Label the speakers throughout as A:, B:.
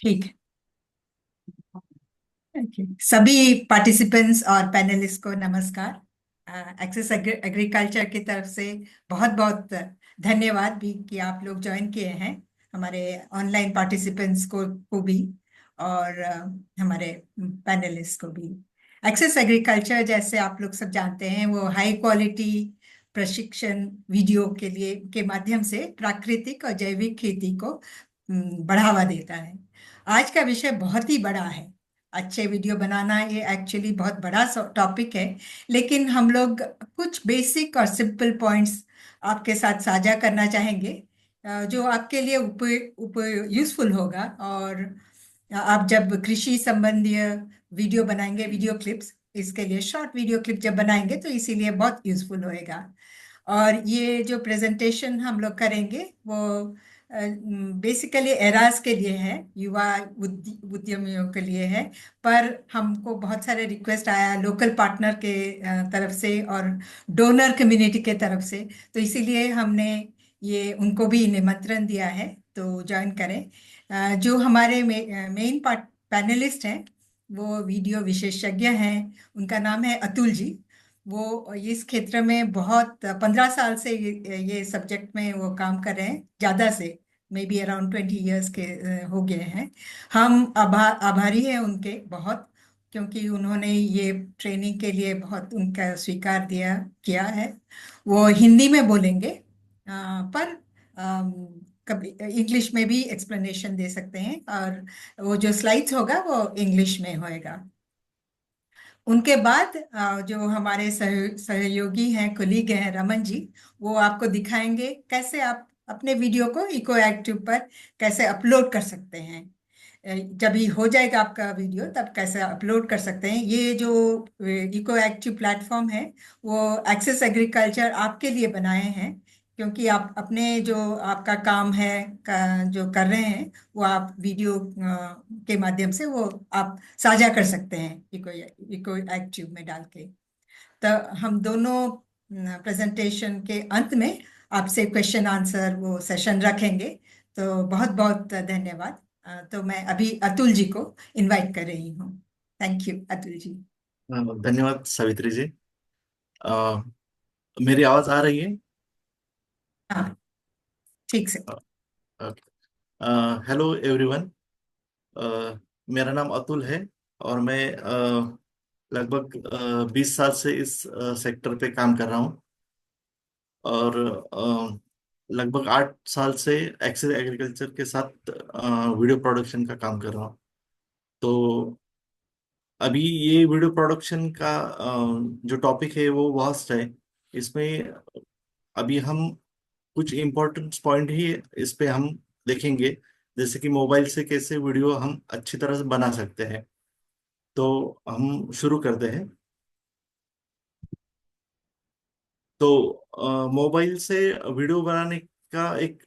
A: ठीक है। Okay. सभी पार्टिसिपेंट्स और पैनलिस्ट को नमस्कार। एक्सेस एग्रीकल्चर की तरफ से बहुत बहुत धन्यवाद भी कि आप लोग ज्वाइन किए हैं। हमारे ऑनलाइन पार्टिसिपेंट्स को भी और हमारे पैनलिस्ट को भी। एक्सेस एग्रीकल्चर जैसे आप लोग सब जानते हैं वो हाई क्वालिटी प्रशिक्षण वीडियो के माध्यम से प्राकृतिक और जैविक खेती को बढ़ावा देता है। आज का विषय बहुत ही बड़ा है। अच्छे वीडियो बनाना ये एक्चुअली बहुत बड़ा टॉपिक है, लेकिन हम लोग कुछ बेसिक और सिंपल पॉइंट्स आपके साथ साझा करना चाहेंगे, जो आपके लिए उप यूजफुल होगा। और आप जब कृषि संबंधी वीडियो बनाएंगे, वीडियो क्लिप्स, इसके लिए शॉर्ट वीडियो क्लिप जब बनाएंगे तो इसीलिए बहुत यूजफुल होएगा। और ये जो प्रेजेंटेशन हम लोग करेंगे वो बेसिकली एराज के लिए है, युवा उद्यमियों के लिए है। पर हमको बहुत सारे रिक्वेस्ट आया लोकल पार्टनर के तरफ से और डोनर कम्युनिटी के तरफ से, तो इसीलिए हमने ये उनको भी निमंत्रण दिया है तो ज्वाइन करें। जो हमारे मेन पैनलिस्ट हैं वो वीडियो विशेषज्ञ हैं। उनका नाम है अतुल जी। वो इस क्षेत्र में बहुत 15 साल से ये सब्जेक्ट में वो काम कर रहे हैं, ज़्यादा से मे बी अराउंड 20 इयर्स के हो गए हैं। हम आभारी हैं उनके बहुत, क्योंकि उन्होंने ये ट्रेनिंग के लिए बहुत उनका स्वीकार दिया किया है। वो हिंदी में बोलेंगे, पर अम, कभी इंग्लिश में भी एक्सप्लेनेशन दे सकते हैं, और वो जो स्लाइड्स होगा वो इंग्लिश में होएगा। उनके बाद जो हमारे सहयोगी हैं, कोलीग हैं, रमन जी, वो आपको दिखाएंगे कैसे आप अपने वीडियो को इको एक्टिव पर कैसे अपलोड कर सकते हैं। जब ये हो जाएगा आपका वीडियो तब कैसे अपलोड कर सकते हैं। ये जो इको एक्टिव प्लेटफॉर्म है वो एक्सेस एग्रीकल्चर आपके लिए बनाए हैं, क्योंकि आप अपने जो आपका काम है जो कर रहे हैं वो आप वीडियो के माध्यम से वो आप साझा कर सकते हैं इको इको एक्टिव में डाल के। तो हम दोनों प्रेजेंटेशन के अंत में आपसे क्वेश्चन आंसर वो सेशन रखेंगे। तो बहुत बहुत धन्यवाद। तो मैं अभी अतुल जी को इनवाइट कर रही हूँ। Thank you Atul ji.
B: धन्यवाद सावित्री जी। अ, मेरी आवाज आ रही है?
A: हाँ, ठीक से।
B: Hello everyone. मेरा नाम अतुल है और मैं लगभग 20 साल से इस सेक्टर पे काम कर रहा हूँ। और लगभग 8 साल से एक्सेस एग्रीकल्चर के साथ वीडियो प्रोडक्शन का काम कर रहा हूँ। तो अभी ये वीडियो प्रोडक्शन का जो टॉपिक है वो वास्ट है। इसमें अभी हम कुछ इम्पोर्टेंट पॉइंट ही इस पे हम देखेंगे, जैसे कि मोबाइल से कैसे वीडियो हम अच्छी तरह से बना सकते हैं। तो हम शुरू करते हैं। तो मोबाइल से वीडियो बनाने का एक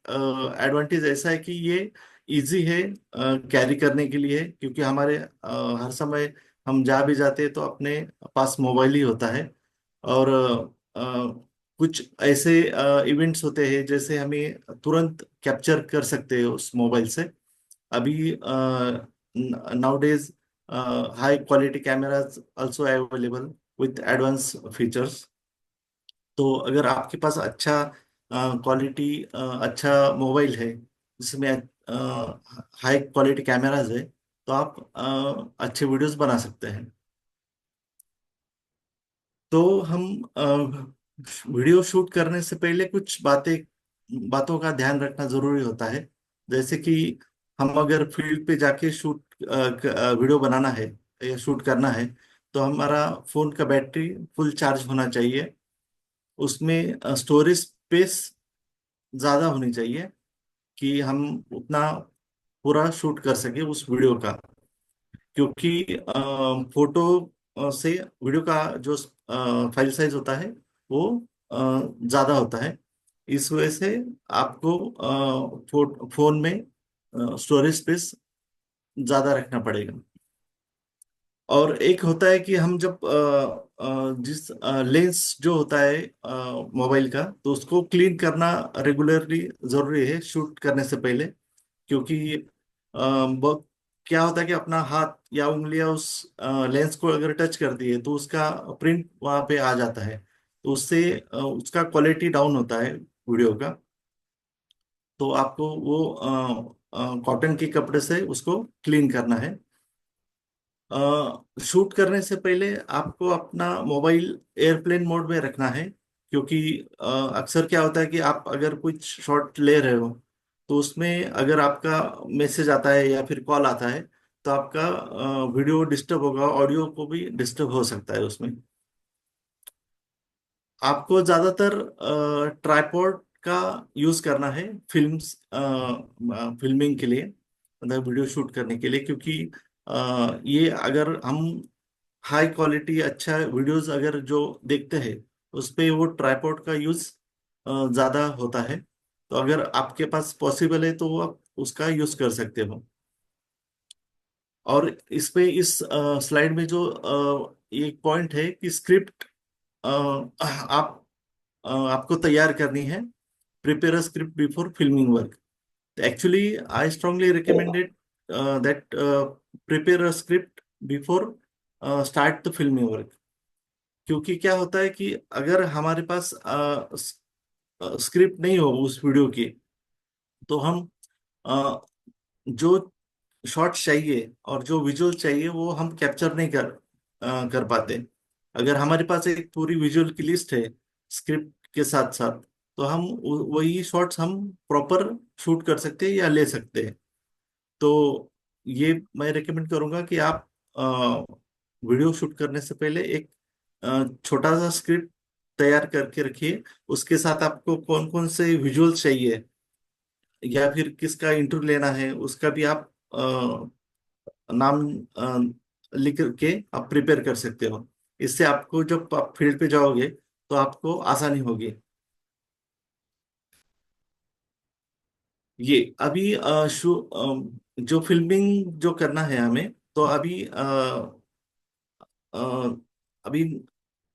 B: एडवांटेज ऐसा है कि ये इजी है कैरी करने के लिए, क्योंकि हमारे हर समय हम जा भी जाते हैं तो अपने पास मोबाइल ही होता है। और कुछ ऐसे इवेंट्स होते हैं जैसे हमें तुरंत कैप्चर कर सकते हैं उस मोबाइल से। अभी nowadays high quality cameras also available with advance features. तो अगर आपके पास अच्छा क्वालिटी अच्छा मोबाइल है जिसमें हाई क्वालिटी कैमराज है, तो आप अच्छे वीडियोस बना सकते हैं। तो हम वीडियो शूट करने से पहले कुछ बातों का ध्यान रखना जरूरी होता है। जैसे कि हम अगर फील्ड पे जाके वीडियो बनाना है या शूट करना है, तो हमारा फोन का बैटरी फुल चार्ज होना चाहिए। उसमें स्टोरेज स्पेस ज्यादा होनी चाहिए कि हम उतना पूरा शूट कर सके उस वीडियो का। क्योंकि फोटो से वीडियो का जो फाइल साइज होता है वो ज्यादा होता है। इस वजह से आपको फोन में स्टोरेज स्पेस ज्यादा रखना पड़ेगा। और एक होता है कि हम जब जिस लेंस जो होता है मोबाइल का, तो उसको क्लीन करना रेगुलरली जरूरी है शूट करने से पहले। क्योंकि बहुत क्या होता है कि अपना हाथ या उंगलियां उस लेंस को अगर टच कर दिए तो उसका प्रिंट वहां पे आ जाता है, तो उससे उसका क्वालिटी डाउन होता है वीडियो का। तो आपको वो कॉटन के कपड़े से उसको क्लीन करना है। शूट करने से पहले आपको अपना मोबाइल एयरप्लेन मोड में रखना है, क्योंकि अक्सर क्या होता है कि आप अगर कुछ शॉट ले रहे हो तो उसमें अगर आपका मैसेज आता है या फिर कॉल आता है तो आपका वीडियो डिस्टर्ब होगा, ऑडियो को भी डिस्टर्ब हो सकता है उसमें। आपको ज्यादातर ट्राइपॉड का यूज करना है फिल्मिंग के लिए, मतलब वीडियो शूट करने के लिए, क्योंकि ये अगर हम हाई क्वालिटी अच्छा वीडियोस अगर जो देखते हैं उस पे वो ट्राइपॉड का यूज ज्यादा होता है। तो अगर आपके पास पॉसिबल है तो वो आप उसका यूज कर सकते हो। और इस पे इस स्लाइड में जो एक पॉइंट है कि स्क्रिप्ट आपको तैयार करनी है। Prepare a script before filming work. Actually I strongly recommended that prepare a script before start the filming work. क्योंकि क्या होता है कि अगर हमारे पास स्क्रिप्ट नहीं हो उस वीडियो की, तो हम अ, जो शॉट चाहिए और जो विजुअल चाहिए वो हम कैप्चर नहीं कर पाते। अगर हमारे पास एक पूरी विजुअल की लिस्ट है स्क्रिप्ट के साथ साथ, तो हम वही शॉट्स हम प्रॉपर शूट कर सकते हैं या ले सकते हैं। तो ये मैं रेकमेंड करूंगा कि आप वीडियो शूट करने से पहले एक छोटा सा स्क्रिप्ट तैयार करके रखिए। उसके साथ आपको कौन कौन से विजुअल चाहिए या फिर किसका इंटरव्यू लेना है उसका भी आप नाम लिख के आप प्रिपेयर कर सकते हो। इससे आपको जब आप फील्ड पे जाओगे तो आपको आसानी होगी। ये अभी जो फिल्मिंग जो करना है हमें, तो अभी अ, अभी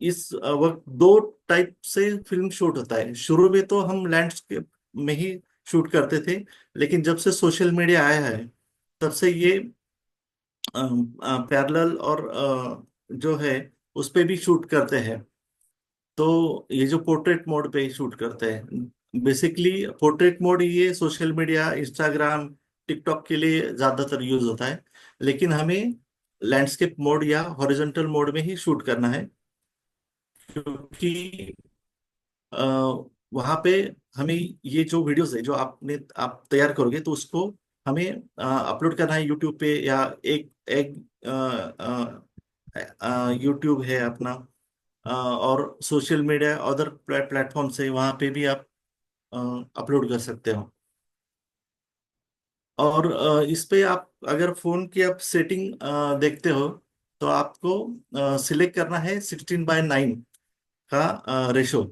B: इस वक्त दो टाइप से फिल्म शूट होता है। शुरू में तो हम लैंडस्केप में ही शूट करते थे, लेकिन जब से सोशल मीडिया आया है तब से ये पैरेलल और जो है उस पे भी शूट करते हैं। तो ये जो पोर्ट्रेट मोड पे शूट करते हैं, बेसिकली पोर्ट्रेट मोड ये सोशल मीडिया इंस्टाग्राम टिकटॉक के लिए ज्यादातर यूज होता है, लेकिन हमें लैंडस्केप मोड या हॉरिजॉन्टल मोड में ही शूट करना है। क्योंकि वहां पे हमें ये जो वीडियोस है जो आप तैयार करोगे तो उसको हमें अपलोड करना है यूट्यूब पे, या एक एक यूट्यूब है अपना, और सोशल मीडिया अदर प्लेटफॉर्म से वहां पे भी आप अपलोड कर सकते हो। और इस पे आप अगर फोन की आप सेटिंग देखते हो तो आपको सिलेक्ट करना है 16:9 का रेशो।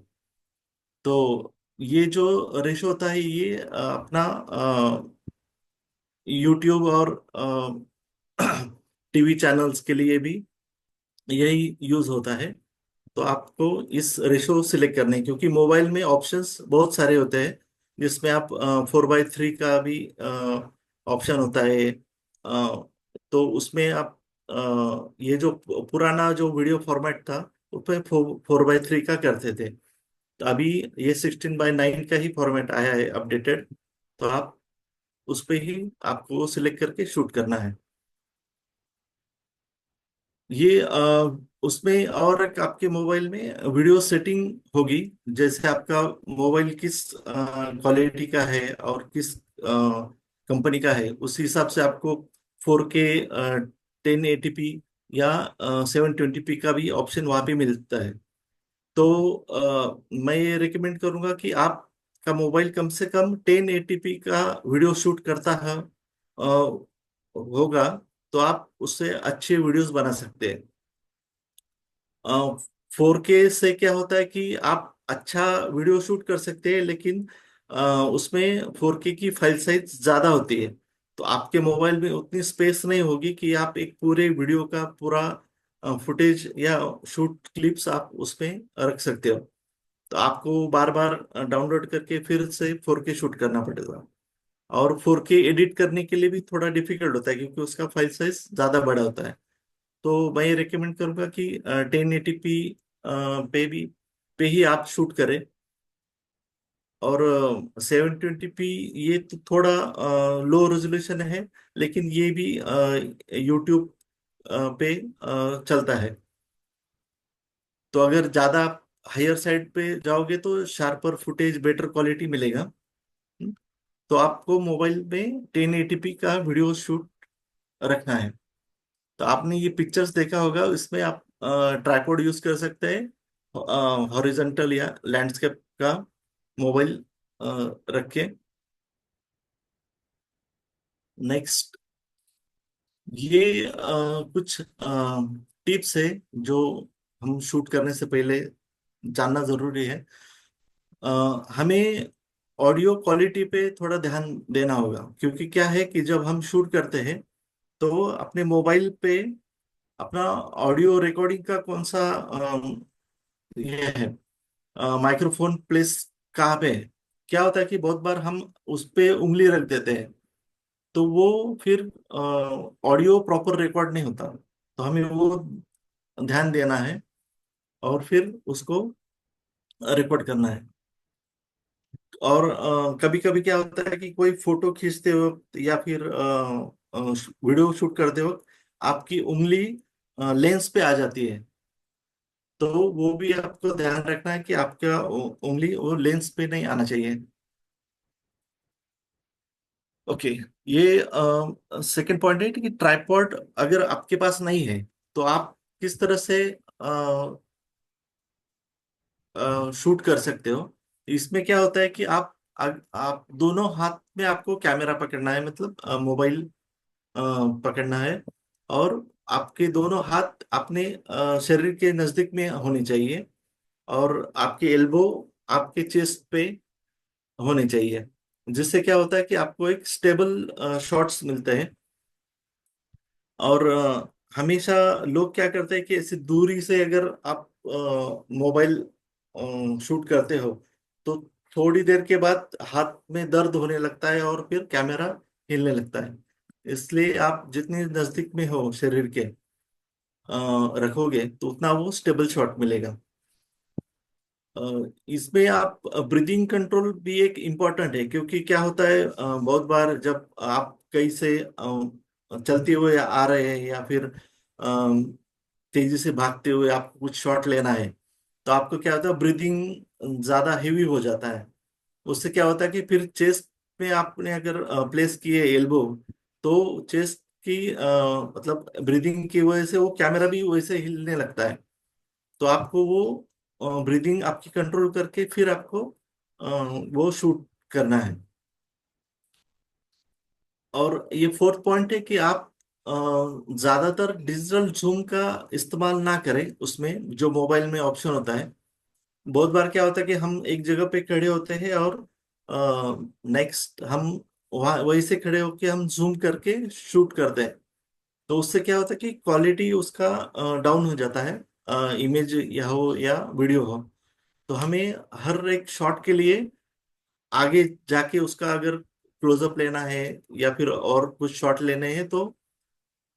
B: तो ये जो रेशो होता है ये अपना यूट्यूब और टीवी चैनल्स के लिए भी यही यूज होता है। तो आपको इस रेशो सिलेक्ट करने हैं, क्योंकि मोबाइल में ऑप्शंस बहुत सारे होते हैं जिसमें आप 4:3 का भी ऑप्शन होता है। तो उसमें आप ये जो पुराना जो वीडियो फॉर्मेट था उस पर 4:3 का करते थे। तो अभी ये 16:9 का ही फॉर्मेट आया है अपडेटेड। तो आप उस पे ही आपको सिलेक्ट करके शूट करना है। ये उसमें और एक आपके मोबाइल में वीडियो सेटिंग होगी। जैसे आपका मोबाइल किस क्वालिटी का है और किस कंपनी का है, उस हिसाब से आपको 4K 1080p या 720p का भी ऑप्शन वहाँ पे मिलता है। तो मैं ये रिकमेंड करूंगा कि आपका मोबाइल कम से कम 1080p का वीडियो शूट करता है होगा, तो आप उससे अच्छे वीडियोस बना सकते हैं। 4K से क्या होता है कि आप अच्छा वीडियो शूट कर सकते हैं, लेकिन उसमें 4K की फाइल साइज ज्यादा होती है। तो आपके मोबाइल में उतनी स्पेस नहीं होगी कि आप एक पूरे वीडियो का पूरा फुटेज या शूट क्लिप्स आप उसमें रख सकते हो। तो आपको बार बार डाउनलोड करके फिर से 4K शूट करना पड़ेगा। और 4K एडिट करने के लिए भी थोड़ा डिफिकल्ट होता है क्योंकि उसका फाइल साइज ज्यादा बड़ा होता है। तो मैं ये रिकमेंड करूंगा कि 1080p पे ही आप शूट करें। और 720p ये तो थोड़ा लो रेजोल्यूशन है, लेकिन ये भी यूट्यूब पे चलता है। तो अगर ज्यादा हायर साइड पे जाओगे तो शार्पर फुटेज, बेटर क्वालिटी मिलेगा। हम्म, तो आपको मोबाइल में 1080p का वीडियो शूट रखना है। तो आपने ये पिक्चर्स देखा होगा, इसमें आप ट्राइपॉड यूज कर सकते हैं, हॉरिजॉन्टल या लैंडस्केप का मोबाइल रख के। नेक्स्ट, ये कुछ टिप्स है जो हम शूट करने से पहले जानना जरूरी है। हमें ऑडियो क्वालिटी पे थोड़ा ध्यान देना होगा, क्योंकि क्या है कि जब हम शूट करते हैं तो अपने मोबाइल पे अपना ऑडियो रिकॉर्डिंग का कौन सा ये है माइक्रोफोन प्लेस कहाँ पे है। क्या होता है कि बहुत बार हम उस पे उंगली रख देते हैं, तो वो फिर ऑडियो प्रॉपर रिकॉर्ड नहीं होता। तो हमें वो ध्यान देना है और फिर उसको रिकॉर्ड करना है। और कभी कभी क्या होता है कि कोई फोटो खींचते वक्त या फिर वीडियो शूट करते वक्त आपकी उंगली लेंस पे आ जाती है। तो वो भी आपको ध्यान रखना है कि आपका उंगली वो लेंस पे नहीं आना चाहिए। ओके। ये सेकंड पॉइंट है कि ट्राइपॉड अगर आपके पास नहीं है तो आप किस तरह से शूट कर सकते हो। इसमें क्या होता है कि आप दोनों हाथ में आपको कैमरा पकड़ना है, मतलब मोबाइल पकड़ना है। और आपके दोनों हाथ अपने शरीर के नजदीक में होने चाहिए, और आपके एल्बो आपके चेस्ट पे होने चाहिए। जिससे क्या होता है कि आपको एक स्टेबल शॉट्स मिलते हैं। और हमेशा लोग क्या करते हैं कि ऐसी दूरी से अगर आप मोबाइल शूट करते हो तो थोड़ी देर के बाद हाथ में दर्द होने लगता है और फिर कैमरा हिलने लगता है। इसलिए आप जितने नजदीक में हो शरीर के रखोगे तो उतना वो स्टेबल शॉट मिलेगा। इसमें आप ब्रीदिंग कंट्रोल भी एक इम्पॉर्टेंट है, क्योंकि क्या होता है बहुत बार जब आप कहीं से चलते हुए आ रहे हैं या फिर तेजी से भागते हुए आपको कुछ शॉट लेना है, तो आपको क्या होता है ब्रीदिंग ज्यादा हेवी हो जाता है। उससे क्या होता है कि फिर चेस्ट में आपने अगर प्लेस किए एल्बो, तो चेस्ट की मतलब ब्रीदिंग की वजह से वो कैमरा भी वैसे हिलने लगता है। तो आपको वो ब्रीदिंग आपकी कंट्रोल करके फिर आपको वो शूट करना है। और ये फोर्थ पॉइंट है कि आप ज्यादातर डिजिटल जूम का इस्तेमाल ना करें उसमें, जो मोबाइल में ऑप्शन होता है। बहुत बार क्या होता है कि हम एक जगह पे खड़े होते हैं और नेक्स्ट हम वहाँ वहीं से खड़े होके हम जूम करके शूट करते हैं। तो उससे क्या होता है कि क्वालिटी उसका डाउन हो जाता है, इमेज या हो या वीडियो हो। तो हमें हर एक शॉट के लिए आगे जाके उसका अगर क्लोजअप लेना है या फिर और कुछ शॉट लेने हैं तो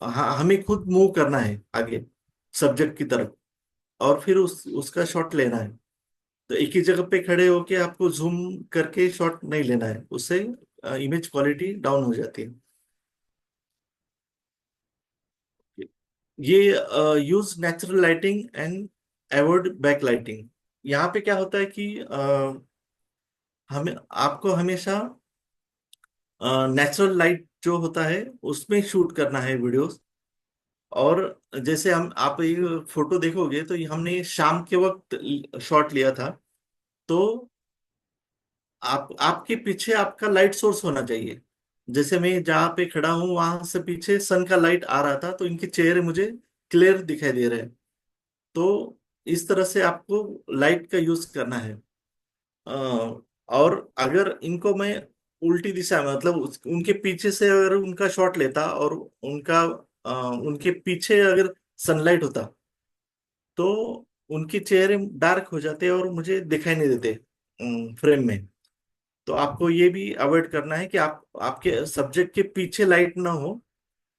B: हमें खुद मूव करना है आगे सब्जेक्ट की तरफ, और फिर उसका शॉट लेना है। तो एक ही जगह पे खड़े होके आपको जूम करके शॉट नहीं लेना है, उससे इमेज क्वालिटी डाउन हो जाती है। ये use natural lighting and avoid back lighting. यहाँ पे क्या होता है कि हमें आपको हमेशा नेचुरल लाइट जो होता है उसमें शूट करना है वीडियोस। और जैसे हम आप ये फोटो देखोगे तो ये हमने शाम के वक्त शॉट लिया था। तो आप आपके पीछे आपका लाइट सोर्स होना चाहिए। जैसे मैं जहाँ पे खड़ा हूँ वहां से पीछे सन का लाइट आ रहा था, तो इनके चेहरे मुझे क्लियर दिखाई दे रहे हैं। तो इस तरह से आपको लाइट का यूज करना है। और अगर इनको मैं उल्टी दिशा में, मतलब उनके पीछे से अगर उनका शॉट लेता और उनके पीछे अगर सनलाइट होता तो उनके चेहरे डार्क हो जाते और मुझे दिखाई नहीं देते फ्रेम में। तो आपको ये भी अवॉइड करना है कि आप आपके सब्जेक्ट के पीछे लाइट ना हो।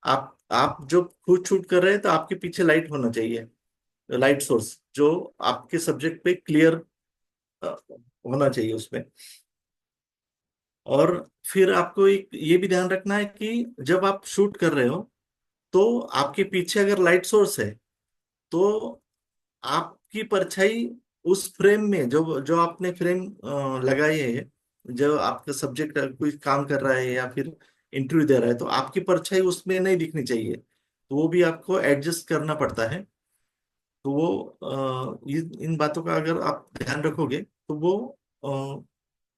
B: आप जो खुद शूट कर रहे हैं तो आपके पीछे लाइट होना चाहिए, लाइट सोर्स जो आपके सब्जेक्ट पे क्लियर होना चाहिए उसमें। और फिर आपको एक ये भी ध्यान रखना है कि जब आप शूट कर रहे हो तो आपके पीछे अगर लाइट सोर्स है तो आपकी परछाई उस फ्रेम में, जो जो आपने फ्रेम लगाई है, जो आपका सब्जेक्ट कोई काम कर रहा है या फिर इंटरव्यू दे रहा है, तो आपकी परछाई उसमें नहीं दिखनी चाहिए। तो वो भी आपको एडजस्ट करना पड़ता है। तो वो इन बातों का अगर आप ध्यान रखोगे तो वो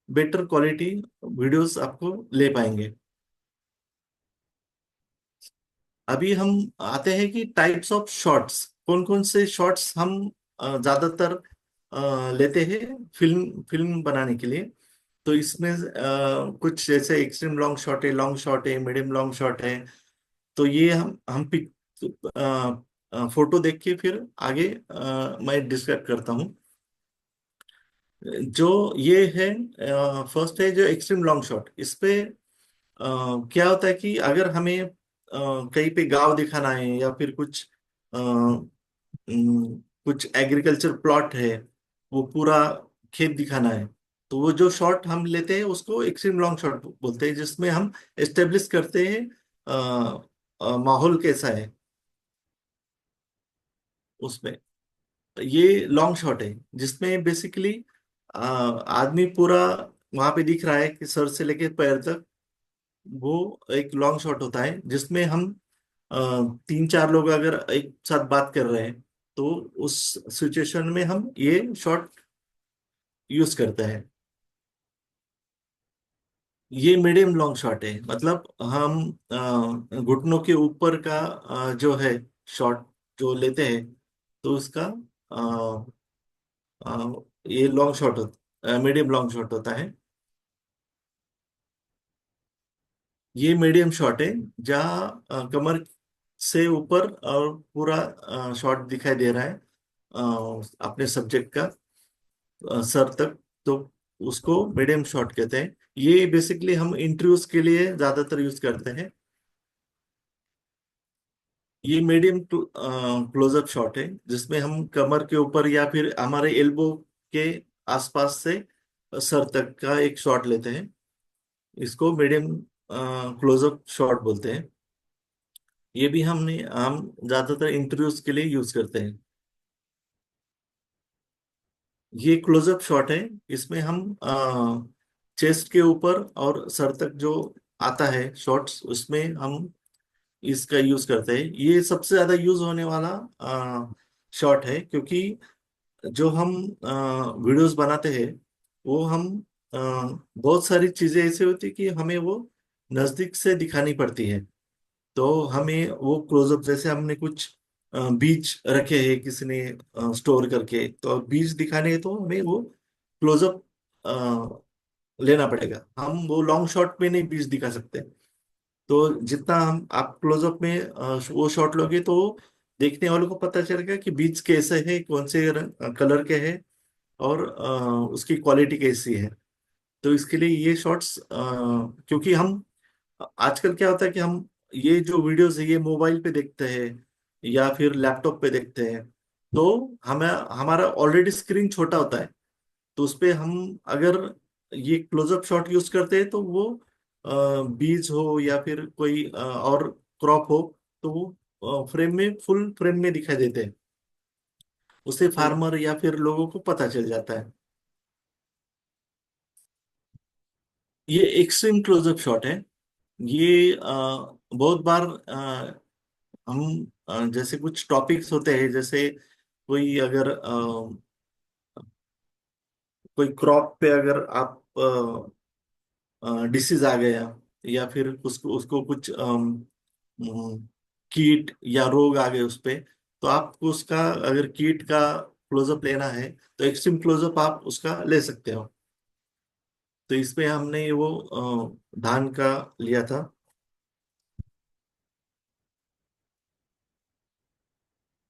B: बेटर क्वालिटी वीडियोस आपको ले पाएंगे। अभी हम आते हैं कि टाइप्स ऑफ शॉट्स, कौन कौन से शॉट्स हम ज्यादातर लेते हैं फिल्म फिल्म बनाने के लिए। तो इसमें कुछ जैसे एक्सट्रीम लॉन्ग शॉट है, लॉन्ग शॉट है, मीडियम लॉन्ग शॉट है। तो ये हम पिक फोटो देख के फिर आगे मैं डिस्क्राइब करता हूँ। जो ये है, फर्स्ट है जो एक्सट्रीम लॉन्ग शॉट। इस पे क्या होता है कि अगर हमें कहीं पे गांव दिखाना है या फिर कुछ कुछ एग्रीकल्चर प्लॉट है, वो पूरा खेत दिखाना है, तो वो जो शॉट हम लेते हैं उसको एक्सट्रीम लॉन्ग शॉट बोलते हैं, जिसमें हम एस्टेब्लिश करते हैं माहौल कैसा है उसमें। ये लॉन्ग शॉट है जिसमें बेसिकली आदमी पूरा वहां पे दिख रहा है कि सर से लेके पैर तक। वो एक लॉन्ग शॉट होता है जिसमें हम अ, तीन चार लोग अगर एक साथ बात कर रहे हैं तो उस सिचुएशन में हम ये शॉट यूज करते हैं। ये मीडियम लॉन्ग शॉट है, मतलब हम घुटनों के ऊपर का जो है शॉट जो लेते हैं, तो उसका अ, ये लॉन्ग शॉट होता, मीडियम लॉन्ग शॉट होता है। ये मीडियम शॉट है जहाँ कमर से ऊपर और पूरा शॉट दिखाई दे रहा है अपने सब्जेक्ट का सर तक। तो उसको मीडियम शॉट कहते हैं। ये बेसिकली हम इंटरव्यूज के लिए ज्यादातर यूज करते हैं। ये मीडियम क्लोजअप शॉट है जिसमें हम कमर के ऊपर या फिर हमारे एल्बो के आसपास से सर तक का एक शॉट लेते हैं। इसको मीडियम क्लोजअप शॉट बोलते हैं। ये भी हम ज्यादातर इंटरव्यूज के लिए यूज करते हैं। ये क्लोजअप शॉट है। इसमें हम चेस्ट के ऊपर और सर तक जो आता है शॉट्स, उसमें हम इसका यूज करते हैं। ये सबसे ज्यादा यूज होने वाला शॉट है, क्योंकि जो हम वीडियोस बनाते हैं वो हम बहुत सारी चीजें ऐसी होती है कि हमें वो नजदीक से दिखानी पड़ती है। तो हमें वो क्लोजअप, जैसे हमने कुछ बीज रखे हैं किसी ने स्टोर करके, तो बीज दिखाने हैं तो हमें वो क्लोजअप लेना पड़ेगा। हम वो लॉन्ग शॉट में नहीं बीज दिखा सकते। तो जितना हम आप क्लोजअप में वो शॉट लोगे तो देखने वालों को पता चलेगा कि बीज कैसे है, कौन से कलर के है, और उसकी क्वालिटी कैसी है। तो इसके लिए ये शॉट्स, क्योंकि हम आजकल क्या होता है कि हम ये जो वीडियोस है ये मोबाइल पे देखते हैं या फिर लैपटॉप पे देखते हैं। तो हमें हमारा ऑलरेडी स्क्रीन छोटा होता है। तो उस पे हम अगर ये क्लोजअप शॉट यूज करते हैं तो वो बीज हो या फिर कोई और क्रॉप हो, तो वो फ्रेम में, फुल फ्रेम में दिखाई देते हैं। उससे फार्मर या फिर लोगों को पता चल जाता है। ये एक्सट्रीम क्लोजअप शॉट है। ये बहुत बार हम जैसे कुछ टॉपिक्स होते हैं, जैसे कोई अगर कोई क्रॉप पे अगर आप डिसीज आ गया या फिर उसको उसको कुछ अम, कीट या रोग आ गए उस पे, तो आपको उसका अगर कीट का क्लोजअप लेना है तो एक्सट्रीम क्लोजअप आप उसका ले सकते हो। तो इसमें हमने वो धान का लिया था।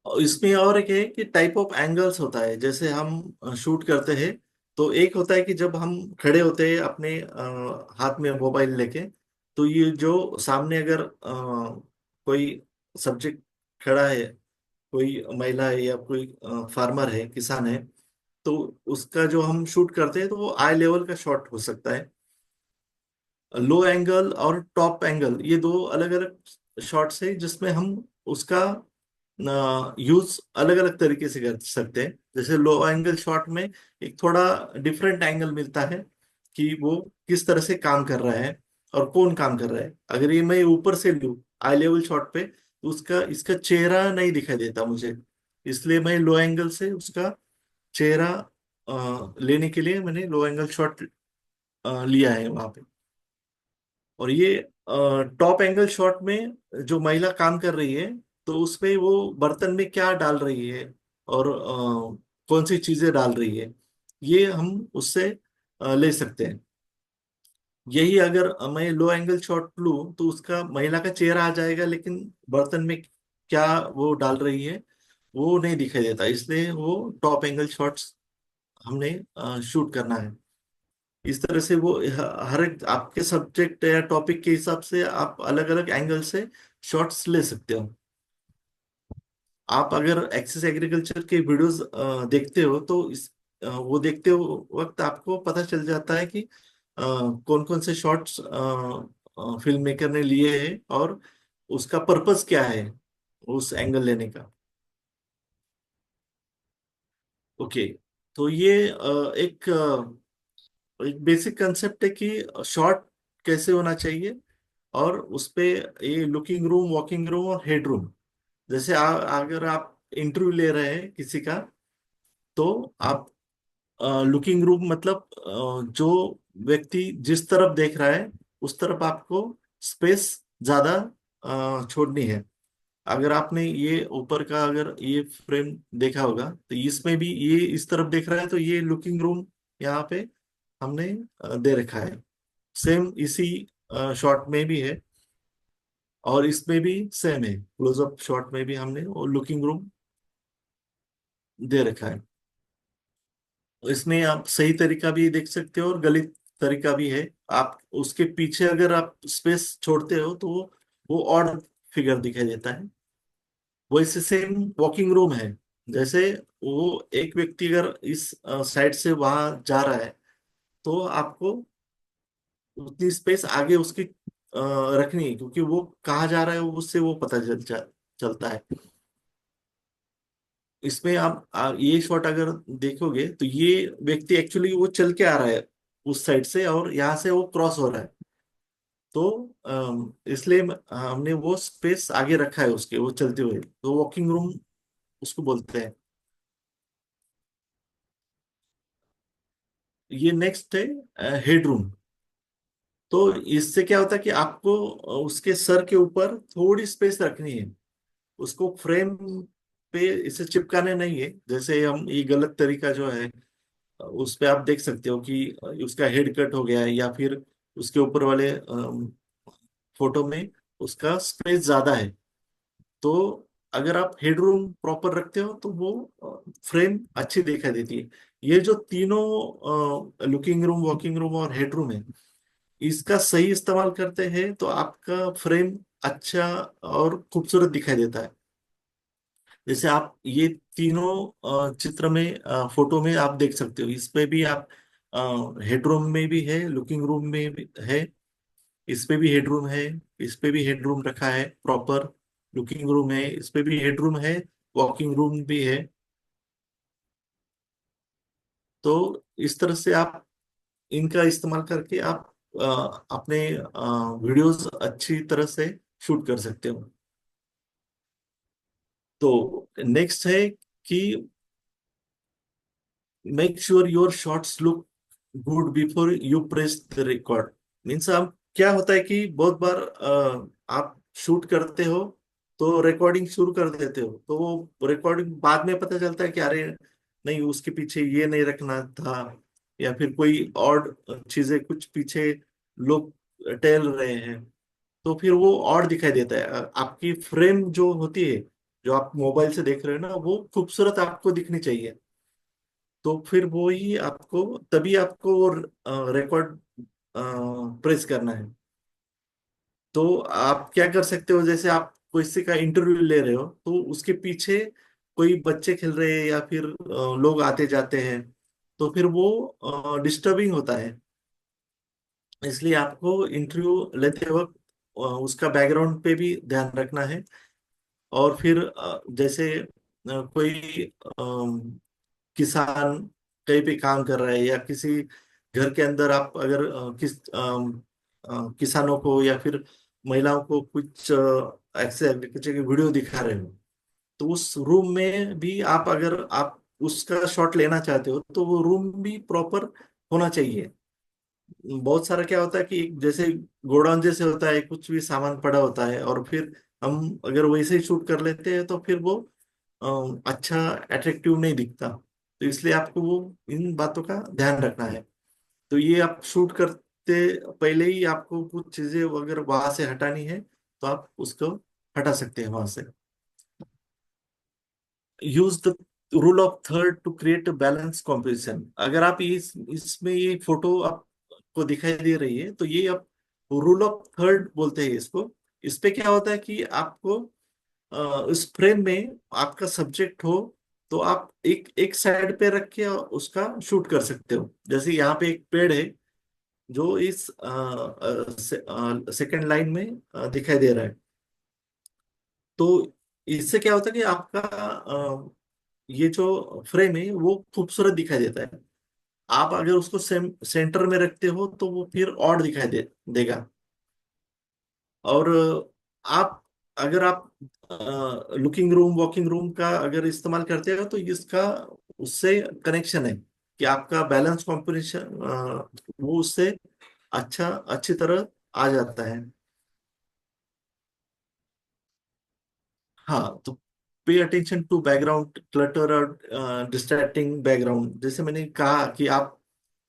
B: और इसमें और एक है कि टाइप ऑफ एंगल्स होता है, जैसे हम शूट करते हैं तो एक होता है कि जब हम खड़े होते हैं अपने हाथ में मोबाइल लेके, तो ये जो सामने अगर कोई सब्जेक्ट खड़ा है, कोई महिला है या कोई फार्मर है, किसान है, तो उसका जो हम शूट करते हैं तो वो आई लेवल का शॉट हो सकता है। लो एंगल और टॉप एंगल, ये दो अलग अलग शॉट्स है जिसमें हम उसका यूज अलग अलग तरीके से कर सकते हैं। जैसे लो एंगल शॉट में एक थोड़ा डिफरेंट एंगल मिलता है कि वो किस तरह से काम कर रहा है और कौन काम कर रहा है। अगर ये मैं ऊपर से लूँ आई लेवल शॉट पे, तो उसका इसका चेहरा नहीं दिखाई देता मुझे, इसलिए मैं लो एंगल से उसका चेहरा लेने के लिए मैंने लो एंगल शॉट लिया है वहां पे। और ये टॉप एंगल शॉट में जो महिला काम कर रही है, तो उसमें वो बर्तन में क्या डाल रही है और कौन सी चीजें डाल रही है, ये हम उससे ले सकते हैं। यही अगर मैं लो एंगल शॉट लूँ तो उसका महिला का चेहरा आ जाएगा, लेकिन बर्तन में क्या वो डाल रही है वो नहीं दिखाई देता, इसलिए वो टॉप एंगल शॉट्स हमने शूट करना है। इस तरह से वो हर एक आपके सब्जेक्ट या टॉपिक के हिसाब से आप अलग अलग एंगल से शॉट्स ले सकते हो। आप अगर एक्सेस एग्रीकल्चर के वीडियोस देखते हो तो वो देखते हो वक्त आपको पता चल जाता है कि कौन कौन से शॉट्स फिल्म मेकर ने लिए हैं और उसका पर्पस क्या है उस एंगल लेने का। ओके, तो ये एक बेसिक कंसेप्ट है कि शॉट कैसे होना चाहिए, और उस पे ये लुकिंग रूम, वॉकिंग रूम और हेड रूम। जैसे अगर आप इंटरव्यू ले रहे हैं किसी का, तो आप लुकिंग रूम मतलब जो व्यक्ति जिस तरफ देख रहा है उस तरफ आपको स्पेस ज्यादा छोड़नी है। अगर आपने ये ऊपर का अगर ये फ्रेम देखा होगा तो इसमें भी ये इस तरफ देख रहा है, तो ये लुकिंग रूम यहाँ पे हमने दे रखा है। सेम इसी शॉट में भी है, और इसमें भी सेम है, क्लोजअप शॉट में भी हमने वो लुकिंग रूम दे रखा है। इसमें आप सही तरीका भी देख सकते हो और गलत तरीका भी है। आप उसके पीछे अगर आप स्पेस छोड़ते हो तो वो ऑड फिगर दिखाई देता है। वैसे सेम वॉकिंग रूम है। जैसे वो एक व्यक्ति अगर इस साइड से वहां जा रहा है, तो आपको उतनी स्पेस आगे उसकी रखनी है, क्योंकि वो कहाँ जा रहा है उससे वो पता चलता है। इसमें आप ये शॉट अगर देखोगे तो ये व्यक्ति एक्चुअली वो चल के आ रहा है उस साइड से, और यहाँ से वो क्रॉस हो रहा है। तो इसलिए हमने वो स्पेस आगे रखा है उसके, वो चलते हुए, तो वॉकिंग रूम उसको बोलते हैं। ये नेक्स्ट है हेड रूम। तो इससे क्या होता है कि आपको उसके सर के ऊपर थोड़ी स्पेस रखनी है, उसको फ्रेम पे इसे चिपकाने नहीं है। जैसे हम ये गलत तरीका जो है उस पे आप देख सकते हो कि उसका हेड कट हो गया है, या फिर उसके ऊपर वाले फोटो में उसका स्पेस ज्यादा है। तो अगर आप हेडरूम प्रॉपर रखते हो तो वो फ्रेम अच्छी दिखाई देती है। ये जो तीनों लुकिंग रूम, वॉकिंग रूम और हेडरूम है, इसका सही इस्तेमाल करते हैं तो आपका फ्रेम अच्छा और खूबसूरत दिखाई देता है। जैसे आप ये तीनों चित्र में, फोटो में आप देख सकते हो। इसमें भी आप हेडरूम में भी है, लुकिंग रूम में भी है, इस पे भी हेडरूम है, इस पे भी हेडरूम रखा है प्रॉपर, लुकिंग रूम है, इस पे भी हेडरूम है, वॉकिंग रूम भी है। तो इस तरह से आप इनका इस्तेमाल करके आप अपने वीडियोस अच्छी तरह से शूट कर सकते हो। तो नेक्स्ट है कि make sure your shots look good before you press the record. Means आप क्या होता है कि बहुत बार आप शूट करते हो तो रिकॉर्डिंग शुरू कर देते हो, तो वो रिकॉर्डिंग बाद में पता चलता है कि अरे नहीं, उसके पीछे ये नहीं रखना था, या फिर कोई और चीजें कुछ पीछे लोग टहल रहे हैं, तो फिर वो और दिखाई देता है। आपकी फ्रेम जो होती है, जो आप मोबाइल से देख रहे हो ना, वो खूबसूरत आपको दिखनी चाहिए। तो फिर वो ही आपको, तभी आपको वो रिकॉर्ड प्रेस करना है। तो आप क्या कर सकते हो, जैसे आप किसी का इंटरव्यू ले रहे हो तो उसके पीछे कोई बच्चे खेल रहे हैं या फिर लोग आते जाते हैं, तो फिर वो डिस्टर्बिंग होता है। इसलिए आपको इंटरव्यू लेते वक्त उसका बैकग्राउंड पे भी ध्यान रखना है। और फिर जैसे कोई किसान कहीं पे काम कर रहा है, या किसी घर के अंदर आप अगर किसानों को या फिर महिलाओं को कुछ ऐसे एग्रीकल्चर की वीडियो दिखा रहे हो, तो उस रूम में भी आप, अगर आप उसका शॉट लेना चाहते हो, तो वो रूम भी प्रॉपर होना चाहिए। बहुत सारा क्या होता है कि जैसे गोडाउन जैसे होता है, कुछ भी सामान पड़ा होता है, और फिर हम अगर वैसे ही शूट कर लेते हैं तो फिर वो अच्छा अट्रैक्टिव नहीं दिखता। तो इसलिए आपको वो इन बातों का ध्यान रखना है। तो ये आप शूट करते पहले ही आपको कुछ चीजें अगर वहां से हटानी है तो आप उसको हटा सकते हैं वहां से। Use the rule of third to create balance composition. अगर आप इसमें ये फोटो आपको दिखाई दे रही है, तो ये आप रूल ऑफ थर्ड बोलते हैं इसको। इस पे क्या होता है कि आपको इस फ्रेम में आपका सब्जेक्ट हो, तो आप एक एक साइड पे रख के उसका शूट कर सकते हो। जैसे यहाँ पे एक पेड़ है जो इस सेकंड लाइन में दिखाई दे रहा है। तो इससे क्या होता है कि आपका ये जो फ्रेम है वो खूबसूरत दिखाई देता है। आप अगर उसको सेंटर में रखते हो तो वो फिर ऑड दिखाई देगा। और आप अगर आप लुकिंग रूम वॉकिंग रूम का अगर इस्तेमाल करते हो, तो इसका उससे कनेक्शन है कि आपका बैलेंस कॉम्पोजिशन वो उससे अच्छी तरह आ जाता है। हाँ, तो pay attention to background clutter और डिस्ट्रैक्टिंग बैकग्राउंड। जैसे मैंने कहा कि आप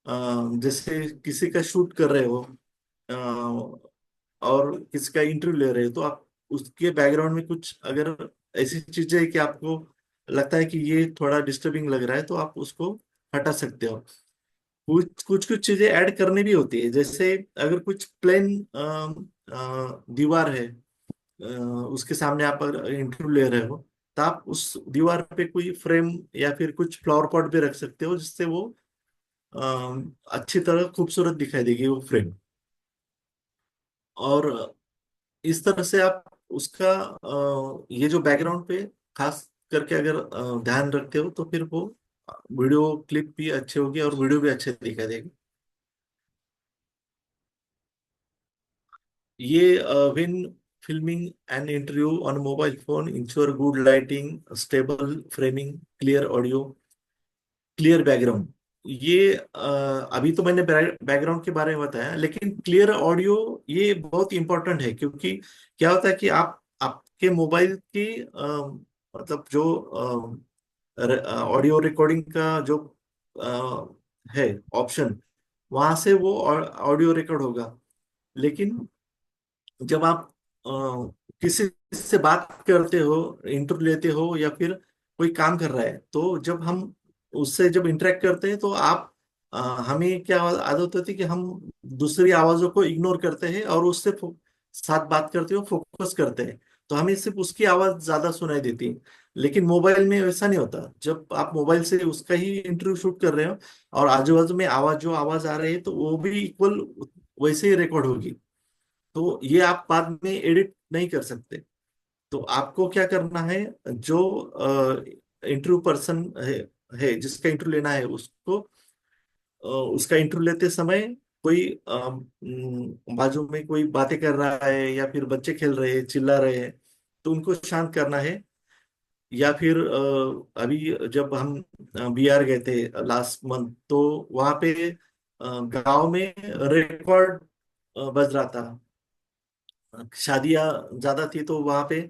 B: अ, जैसे किसी का शूट कर रहे हो और किसी का इंटरव्यू ले रहे हो, तो आप उसके बैकग्राउंड में कुछ अगर ऐसी चीजें है कि आपको लगता है कि ये थोड़ा डिस्टर्बिंग लग रहा है, तो आप उसको हटा सकते हो। कुछ कुछ कुछ चीजें ऐड करनी भी होती है। जैसे अगर कुछ प्लेन दीवार है, अ, उसके सामने आप अगर इंटरव्यू ले रहे हो, तो आप उस दीवार पे कोई फ्रेम या फिर कुछ फ्लावर पॉट भी रख सकते हो, जिससे वो अच्छी तरह खूबसूरत दिखाई देगी वो फ्रेम। और इस तरह से आप उसका ये जो बैकग्राउंड पे खास करके अगर ध्यान रखते हो, तो फिर वो वीडियो क्लिप भी अच्छे होगी और वीडियो भी अच्छे दिखाई देगी। ये when filming an interview on mobile phone ensure good lighting, stable framing, clear audio, clear background. ये अभी तो मैंने बैकग्राउंड के बारे में बताया, लेकिन क्लियर ऑडियो ये बहुत इंपॉर्टेंट है। क्योंकि क्या होता है कि आप आपके मोबाइल की मतलब जो ऑडियो रिकॉर्डिंग का जो है ऑप्शन, वहां से वो ऑडियो रिकॉर्ड होगा। लेकिन जब आप किसी से बात करते हो, इंटरव्यू लेते हो, या फिर कोई काम कर रहा है, तो जब हम उससे जब इंटरेक्ट करते हैं, तो आप हमें क्या आदत होती है कि हम दूसरी आवाजों को इग्नोर करते हैं और उससे साथ बात करते हो फोकस करते हैं। तो हमें सिर्फ उसकी आवाज ज्यादा सुनाई देती है। लेकिन मोबाइल में वैसा नहीं होता। जब आप मोबाइल से उसका ही इंटरव्यू शूट कर रहे हो और आजू बाजू में जो आवाज आ रही है, तो वो भी इक्वल वैसे ही रिकॉर्ड होगी। तो ये आप बाद में एडिट नहीं कर सकते। तो आपको क्या करना है, जो इंटरव्यू पर्सन जिसका इंटरव्यू लेना है, उसको उसका इंटरव्यू लेते समय कोई बाजू में कोई बातें कर रहा है या फिर बच्चे खेल रहे हैं, चिल्ला रहे हैं, तो उनको शांत करना है। या फिर अभी जब हम बिहार गए थे लास्ट मंथ, तो वहां पे गांव में रिकॉर्ड बज रहा था। शादियां ज्यादा थी, तो वहां पे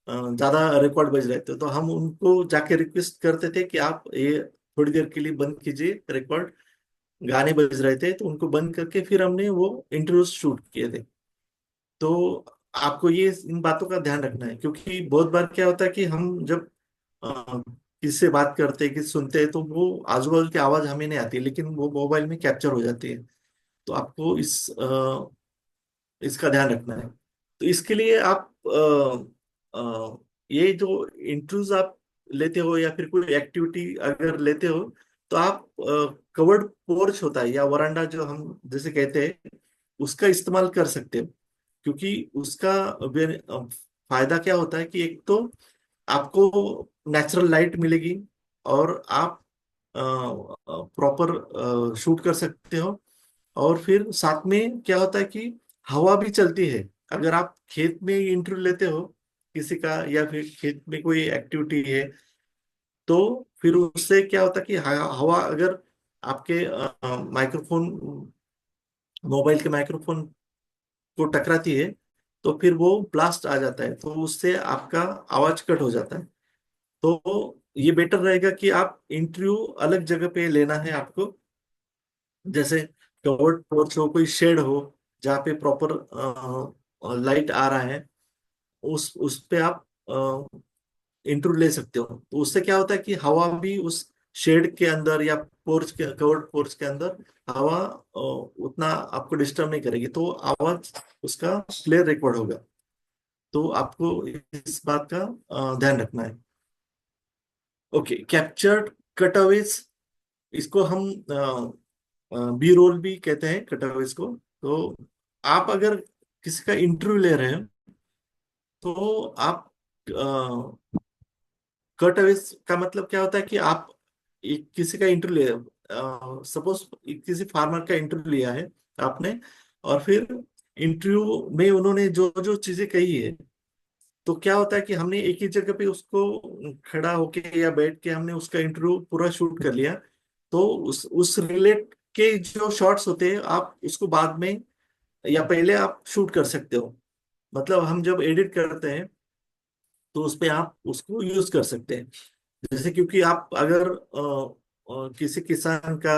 B: ज्यादा रिकॉर्ड बज रहे थे। तो हम उनको जाके रिक्वेस्ट करते थे कि आप ये थोड़ी देर के लिए बंद कीजिए रिकॉर्ड। गाने बज रहे थे तो उनको बंद करके फिर हमने वो इंटरव्यू शूट किए थे। तो आपको ये इन बातों का ध्यान रखना है, क्योंकि बहुत बार क्या होता है कि हम जब किसी से बात करते हैं, किसी सुनते हैं, तो वो आजू बाजू की आवाज हमें नहीं आती, लेकिन वो मोबाइल में कैप्चर हो जाती है। तो आपको इसका ध्यान रखना है। तो इसके लिए आप ये जो इंटरव्यूज आप लेते हो या फिर कोई एक्टिविटी अगर लेते हो, तो आप कवर्ड पोर्च होता है या वरांडा जो हम जैसे कहते हैं, उसका इस्तेमाल कर सकते हो। क्योंकि उसका फायदा क्या होता है कि एक तो आपको नेचुरल लाइट मिलेगी, और आप प्रॉपर शूट कर सकते हो। और फिर साथ में क्या होता है कि हवा भी चलती है। अगर आप खेत में इंटरव्यू लेते हो किसी का, या फिर खेत में कोई एक्टिविटी है, तो फिर उससे क्या होता है कि हवा अगर आपके माइक्रोफोन, मोबाइल के माइक्रोफोन को टकराती है, तो फिर वो ब्लास्ट आ जाता है, तो उससे आपका आवाज कट हो जाता है। तो ये बेटर रहेगा कि आप इंटरव्यू अलग जगह पे लेना है आपको। जैसे कवर्ड पोर्च हो, कोई शेड हो जहाँ पे प्रॉपर लाइट आ रहा है, उस पे आप इंटरव्यू ले सकते हो। तो उससे क्या होता है कि हवा भी उस शेड के अंदर या पोर्च के, कवर्ड पोर्च के अंदर हवा उतना आपको डिस्टर्ब नहीं करेगी, तो आवाज उसका क्लियर रिकॉर्ड होगा। तो आपको इस बात का ध्यान रखना है। ओके, कैप्चर्ड कटअवेज, इसको हम बी रोल भी कहते हैं, कटअवेज को। तो आप अगर किसी का इंटरव्यू ले रहे हैं, तो आप कट अवे का मतलब क्या होता है कि आप एक किसी का इंटरव्यू ले, सपोज किसी फार्मर का इंटरव्यू लिया है आपने, और फिर इंटरव्यू में उन्होंने जो जो चीजें कही है, तो क्या होता है कि हमने एक ही जगह पे उसको खड़ा होके या बैठ के हमने उसका इंटरव्यू पूरा शूट कर लिया। तो उस रिलेट के जो शॉट्स होते हैं, आप उसको बाद में या पहले आप शूट कर सकते हो। मतलब हम जब एडिट करते हैं, तो उस पे आप उसको यूज कर सकते हैं। जैसे क्योंकि आप अगर किसी किसान का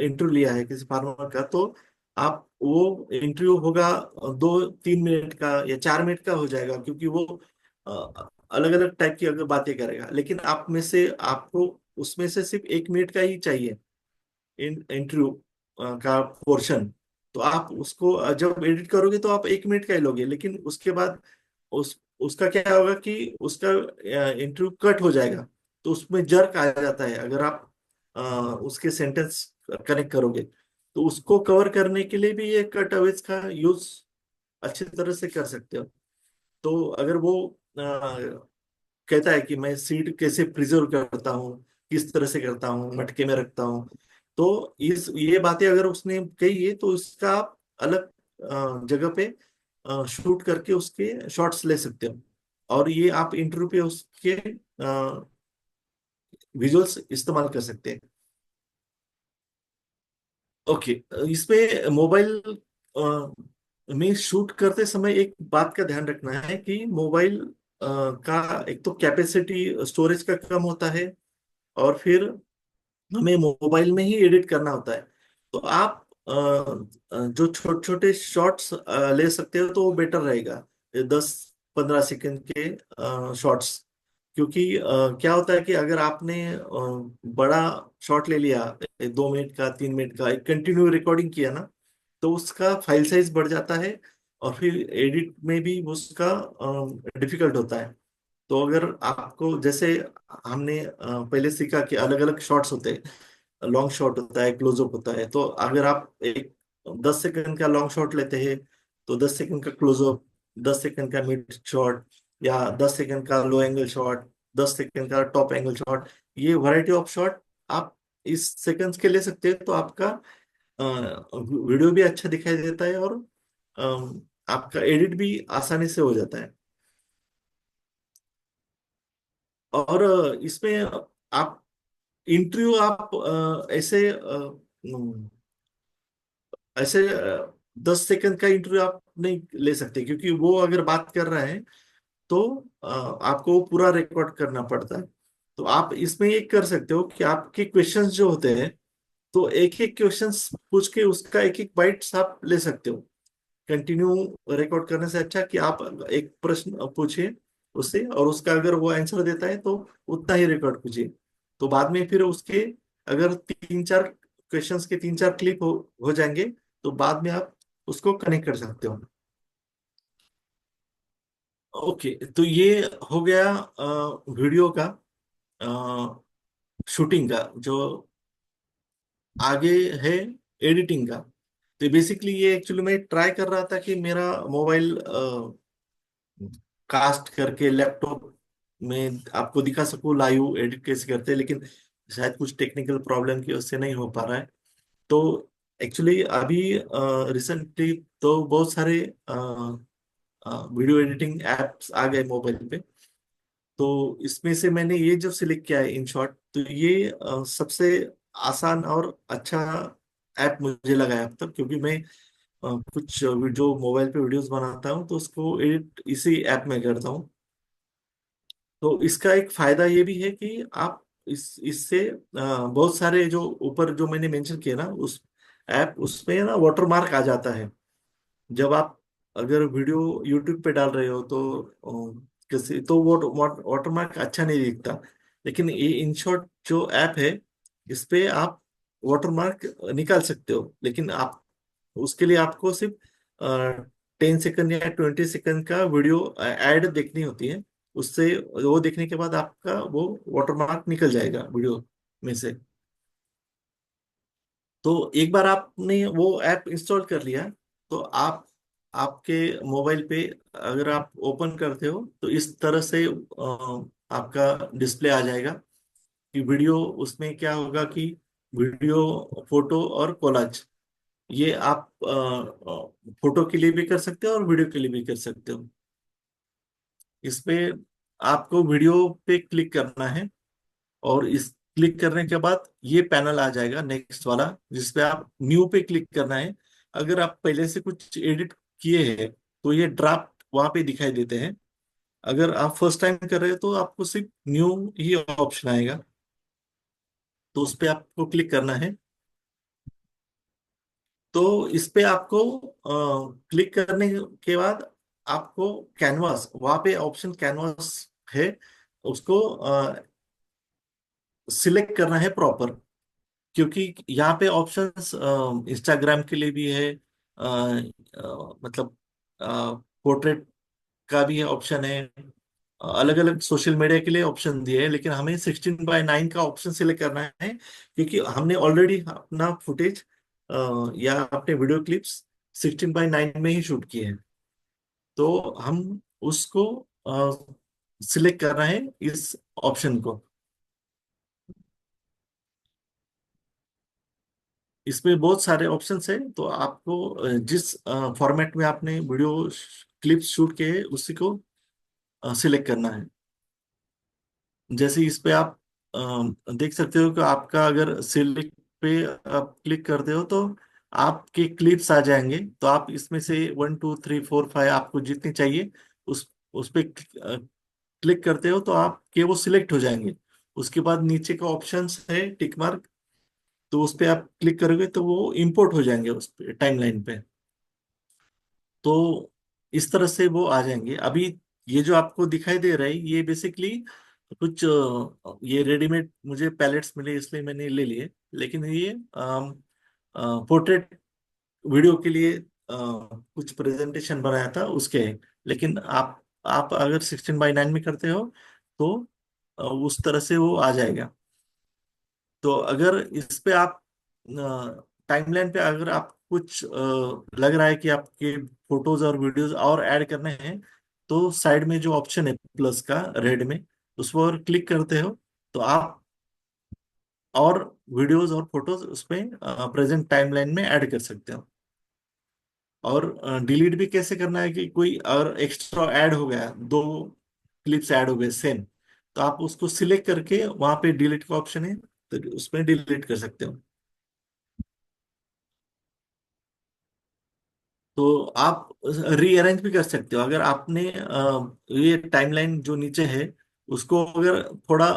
B: इंटरव्यू लिया है, किसी फार्मर का, तो आप वो इंटरव्यू होगा 2-3 मिनट का या 4 मिनट का हो जाएगा, क्योंकि वो अलग अलग टाइप की अगर बातें करेगा। लेकिन आप में से आपको उसमें से सिर्फ 1 मिनट का ही चाहिए इंटरव्यू का पोर्शन। तो आप उसको जब एडिट करोगे तो आप 1 मिनट का ही लोगे, लेकिन उसके बाद उसका क्या होगा कि उसका इंटरव्यू कट हो जाएगा। तो उसमें जर्क आ जाता है अगर आप उसके सेंटेंस कनेक्ट करोगे। तो उसको कवर करने के लिए भी ये कट अवेज का यूज अच्छी तरह से कर सकते हो। तो अगर वो कहता है कि मैं सीड कैसे प्रिजर्व करता हूँ, किस तरह से करता हूँ, मटके में रखता हूँ, तो इस ये बातें अगर उसने कही है, तो इसका आप अलग जगह पे शूट करके उसके शॉट्स ले सकते हो। और ये आप इंटरव्यू पे उसके विजुअल्स इस्तेमाल कर सकते हैं। ओके, इसमें मोबाइल में शूट करते समय एक बात का ध्यान रखना है कि मोबाइल का एक तो कैपेसिटी स्टोरेज का कम होता है, और फिर हमें मोबाइल में ही एडिट करना होता है। तो आप जो छोटे छोटे शॉट्स ले सकते हो, तो वो बेटर रहेगा, 10-15 सेकंड के शॉट्स। क्योंकि क्या होता है कि अगर आपने बड़ा शॉट ले लिया, 2 मिनट का, 3 मिनट का, एक कंटिन्यू रिकॉर्डिंग किया ना, तो उसका फाइल साइज बढ़ जाता है, और फिर एडिट में भी उसका डिफिकल्ट होता है। तो अगर आपको जैसे हमने पहले सीखा कि अलग अलग शॉट्स होते हैं, लॉन्ग शॉट होता है, क्लोजअप होता है। तो अगर आप एक 10 सेकंड का लॉन्ग शॉट लेते हैं, तो 10 सेकंड का क्लोजअप, 10 सेकंड का मिड शॉट, या 10 सेकंड का लो एंगल शॉट, 10 सेकंड का टॉप एंगल शॉट, ये वैरायटी ऑफ शॉट आप इस सेकंड्स के ले सकते हैं। तो आपका वीडियो भी अच्छा दिखाई देता है, और आपका एडिट भी आसानी से हो जाता है। और इसमें आप इंटरव्यू आप ऐसे 10 सेकंड का इंटरव्यू आप नहीं ले सकते, क्योंकि वो अगर बात कर रहे हैं, तो आपको वो पूरा रिकॉर्ड करना पड़ता है। तो आप इसमें ये कर सकते हो कि आपके क्वेश्चंस जो होते हैं, तो एक एक क्वेश्चंस पूछ के उसका एक एक बाइट्स आप ले सकते हो। कंटिन्यू रिकॉर्ड करने से अच्छा कि आप एक प्रश्न पूछिए उससे, और उसका अगर वो आंसर देता है, तो उतना ही रिकॉर्ड कीजिए। तो बाद में फिर उसके अगर 3-4 क्वेश्चंस के 3-4 क्लिप हो जाएंगे, तो बाद में आप उसको कनेक्ट कर सकते हो। ओके, तो ये हो गया वीडियो का शूटिंग का। जो आगे है एडिटिंग का। तो बेसिकली ये एक्चुअली मैं ट्राई कर रहा था कि मेरा मोबाइल कास्ट करके लैपटॉप में आपको दिखा सकूं लाइव एडिट कैसे करते हैं, लेकिन शायद कुछ टेक्निकल प्रॉब्लम की वजह से नहीं हो पा रहा है। तो एक्चुअली अभी रिसेंटली तो बहुत सारे वीडियो एडिटिंग एप्स आ गए मोबाइल पे। तो इसमें से मैंने ये जो सिलेक्ट किया है इन शॉर्ट, तो ये सबसे आसान और अच्छा ऐप मुझे लगा है अब तक, क्योंकि मैं कुछ जो मोबाइल पे वीडियोस बनाता हूँ तो उसको एडिट इसी ऐप में करता हूँ। तो इसका एक फायदा ये भी है कि आप इससे बहुत सारे जो ऊपर जो मैंने मेंशन किया ना उस ऐप, उसमें ना वाटरमार्क आ जाता है। जब आप अगर वीडियो यूट्यूब पे डाल रहे हो तो किसी तो वो वाटरमार्क अच्छा नहीं दिखता। लेकिन ये इनशॉट जो ऐप है, इस पे आप वाटरमार्क निकाल सकते हो, लेकिन आप उसके लिए आपको सिर्फ 10 सेकंड या 20 सेकंड का वीडियो ऐड देखनी होती है। उससे वो देखने के बाद आपका वो वाटरमार्क निकल जाएगा वीडियो में से। तो एक बार आपने वो ऐप इंस्टॉल कर लिया, तो आप आपके मोबाइल पे अगर आप ओपन करते हो तो इस तरह से आपका डिस्प्ले आ जाएगा कि वीडियो उसमें क्या होगा कि वीडियो, फोटो और कोलाज, ये आप फोटो के लिए भी कर सकते हो और वीडियो के लिए भी कर सकते हो। इसमें आपको वीडियो पे क्लिक करना है, और इस क्लिक करने के बाद ये पैनल आ जाएगा नेक्स्ट वाला, जिसपे आप न्यू पे क्लिक करना है। अगर आप पहले से कुछ एडिट किए हैं तो ये ड्राफ्ट वहां पे दिखाई देते हैं। अगर आप फर्स्ट टाइम कर रहे हो तो आपको सिर्फ न्यू ही ऑप्शन आएगा, तो उस पे आपको क्लिक करना है। तो इस पे आपको क्लिक करने के बाद आपको कैनवास, वहां पे ऑप्शन कैनवास है, उसको सिलेक्ट करना है प्रॉपर। क्योंकि यहाँ पे ऑप्शंस इंस्टाग्राम के लिए भी है, मतलब पोर्ट्रेट का भी ऑप्शन है, अलग अलग सोशल मीडिया के लिए ऑप्शन दिए हैं, लेकिन हमें 16:9 का ऑप्शन सिलेक्ट करना है, क्योंकि हमने ऑलरेडी अपना फुटेज या अपने वीडियो क्लिप्स 16:9 में ही शूट किए हैं। तो हम उसको सिलेक्ट करना है इस ऑप्शन को। इसमें बहुत सारे ऑप्शंस हैं, तो आपको जिस फॉर्मेट में आपने वीडियो क्लिप्स शूट किए हैं उसी को सिलेक्ट करना है। जैसे इस पे आप देख सकते हो कि आपका अगर सिलेक्ट पे आप क्लिक करते हो तो आपके क्लिप्स आ जाएंगे। तो आप इसमें से 1 2 3 4 5 आपको जितनी चाहिए उस पे क्लिक करते हो तो आपके वो सिलेक्ट हो जाएंगे। उसके बाद नीचे का ऑप्शन है टिक मार्क, तो उस पे आप क्लिक करोगे तो वो इंपोर्ट हो जाएंगे उस पे टाइमलाइन पे। तो इस तरह से वो आ जाएंगे। अभी ये जो आपको दिखाई दे रहा है ये बेसिकली कुछ ये रेडीमेड मुझे पैलेट्स मिले इसलिए मैंने ले लिए, लेकिन ये पोर्ट्रेट वीडियो के लिए कुछ प्रेजेंटेशन बनाया था उसके हैं। लेकिन आप अगर 16:9 में करते हो तो उस तरह से वो आ जाएगा। तो अगर इस पे आप टाइमलाइन पे अगर आप कुछ लग रहा है कि आपके फोटोज और वीडियोस और ऐड करने हैं, तो साइड में जो ऑप्शन है प्लस का रेड में, उस पर क्लिक करते हो तो आप और वीडियोस और फोटोज उसमें प्रेजेंट टाइमलाइन में ऐड कर सकते हो। और डिलीट भी कैसे करना है कि कोई और एक्स्ट्रा ऐड हो गया, 2 क्लिप्स ऐड हो गए सेम, तो आप उसको सिलेक्ट करके वहां पे डिलीट का ऑप्शन है, तो उसमें डिलीट कर सकते हो। तो आप रीअरेंज भी कर सकते हो। अगर आपने ये टाइमलाइन जो नीचे है उसको अगर थोड़ा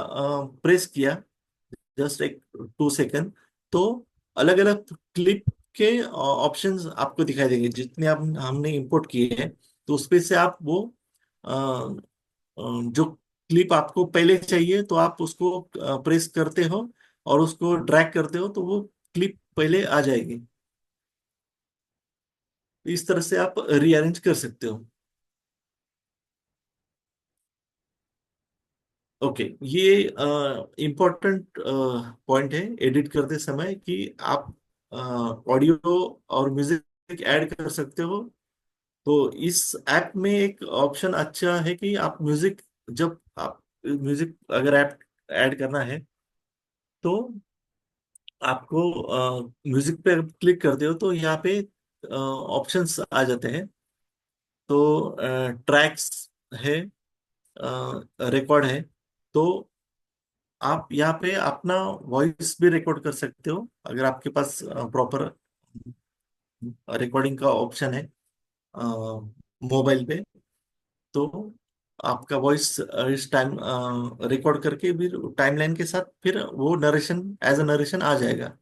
B: प्रेस किया, जस्ट एक 2 सेकंड, तो अलग अलग क्लिप के ऑप्शंस आपको दिखाई देंगे जितने हमने इंपोर्ट किए हैं। तो उसपे से आप वो जो क्लिप आपको पहले चाहिए तो आप उसको प्रेस करते हो और उसको ड्रैग करते हो तो वो क्लिप पहले आ जाएगी। इस तरह से आप रीअरेंज कर सकते हो। ओके, ये इम्पोर्टेंट पॉइंट है एडिट करते समय कि आप ऑडियो और म्यूजिक ऐड कर सकते हो। तो इस ऐप में एक ऑप्शन अच्छा है कि आप म्यूजिक, जब आप म्यूजिक अगर ऐप ऐड करना है तो आपको म्यूजिक पे क्लिक करते हो तो यहाँ पे ऑप्शंस आ जाते हैं। तो ट्रैक्स है, रिकॉर्ड है। तो आप यहाँ पे अपना वॉइस भी रिकॉर्ड कर सकते हो अगर आपके पास प्रॉपर रिकॉर्डिंग का ऑप्शन है मोबाइल पे। तो आपका वॉइस इस टाइम रिकॉर्ड करके भी टाइमलाइन के साथ फिर वो नरेशन एज अ नरेशन आ जाएगा।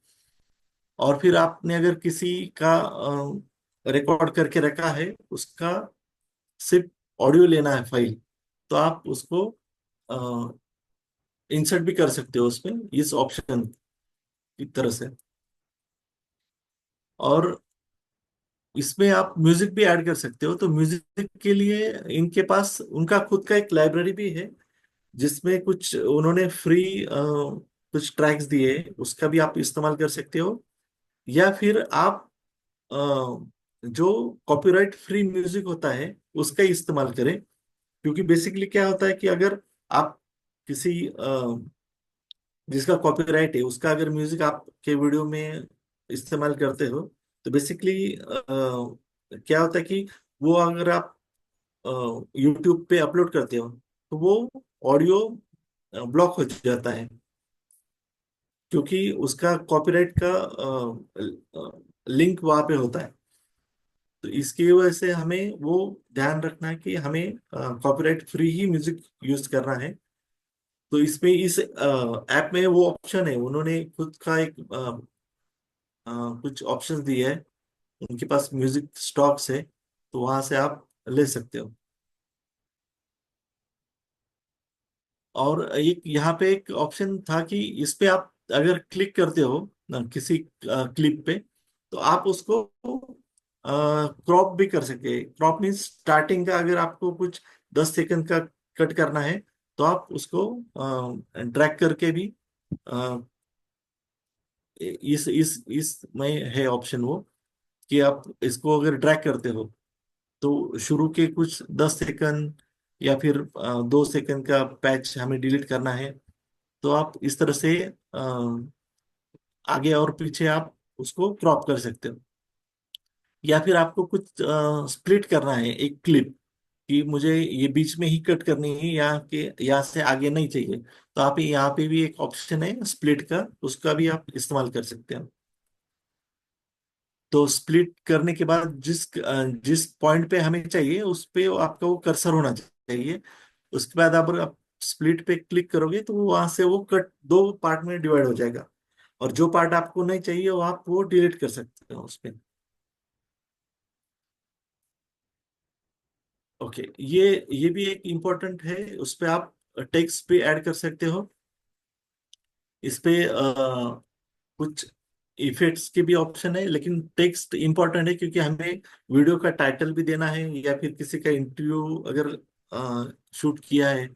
B: और फिर आपने अगर किसी का रिकॉर्ड करके रखा है, उसका सिर्फ ऑडियो लेना है फाइल, तो आप उसको इंसर्ट भी कर सकते हो उसमें इस ऑप्शन की तरह से। और इसमें आप म्यूजिक भी ऐड कर सकते हो। तो म्यूजिक के लिए इनके पास उनका खुद का एक लाइब्रेरी भी है जिसमें कुछ उन्होंने फ्री कुछ ट्रैक्स दिए, उसका भी आप इस्तेमाल कर सकते हो। या फिर आप अ, जो कॉपीराइट फ्री म्यूजिक होता है उसका ही इस्तेमाल करें। क्योंकि बेसिकली क्या होता है कि अगर आप किसी जिसका कॉपीराइट है उसका अगर म्यूजिक आपके वीडियो में इस्तेमाल करते हो तो बेसिकली क्या होता है कि वो अगर आप यूट्यूब पे अपलोड करते हो तो वो ऑडियो ब्लॉक हो जाता है, क्योंकि उसका कॉपीराइट का लिंक वहां पे होता है। तो इसकी वजह से हमें वो ध्यान रखना है कि हमें कॉपीराइट फ्री ही म्यूजिक यूज करना है। तो इसमें इस ऐप में वो ऑप्शन है, उन्होंने खुद का एक कुछ ऑप्शंस दिए है। उनके पास म्यूजिक स्टॉक्स है तो वहां से आप ले सकते हो। और एक यहाँ पे एक ऑप्शन था कि इस पे आप अगर क्लिक करते हो किसी क्लिप पे, तो आप उसको क्रॉप भी कर सकते हैं। क्रॉप मीन्स स्टार्टिंग का अगर आपको कुछ 10 सेकंड का कट करना है तो आप उसको ड्रैग करके भी इस में है ऑप्शन वो, कि आप इसको अगर ड्रैग करते हो तो शुरू के कुछ 10 सेकंड या फिर 2 सेकंड का पैच हमें डिलीट करना है। तो आप इस तरह से आगे और पीछे आप उसको क्रॉप कर सकते हो। या फिर आपको कुछ स्प्लिट करना है एक क्लिप, कि मुझे ये बीच में ही कट करनी है, यहाँ के यहाँ से आगे नहीं चाहिए, तो आप यहाँ पे भी एक ऑप्शन है स्प्लिट का, उसका भी आप इस्तेमाल कर सकते हो। तो स्प्लिट करने के बाद जिस पॉइंट पे हमें चाहिए उस पे आपका वो कर्सर होना चाहिए। उसके बाद आप स्प्लिट पे क्लिक करोगे तो वहां से वो कट 2 पार्ट में डिवाइड हो जाएगा। और जो पार्ट आपको नहीं चाहिए वो आप वो डिलीट कर सकते हो उसपे। ओके, ये भी एक इम्पोर्टेंट है। उस पे आप टेक्स्ट भी ऐड कर सकते हो। इस पे कुछ इफेक्ट्स के भी ऑप्शन है, लेकिन टेक्स्ट इंपॉर्टेंट है क्योंकि हमें वीडियो का टाइटल भी देना है, या फिर किसी का इंटरव्यू अगर शूट किया है,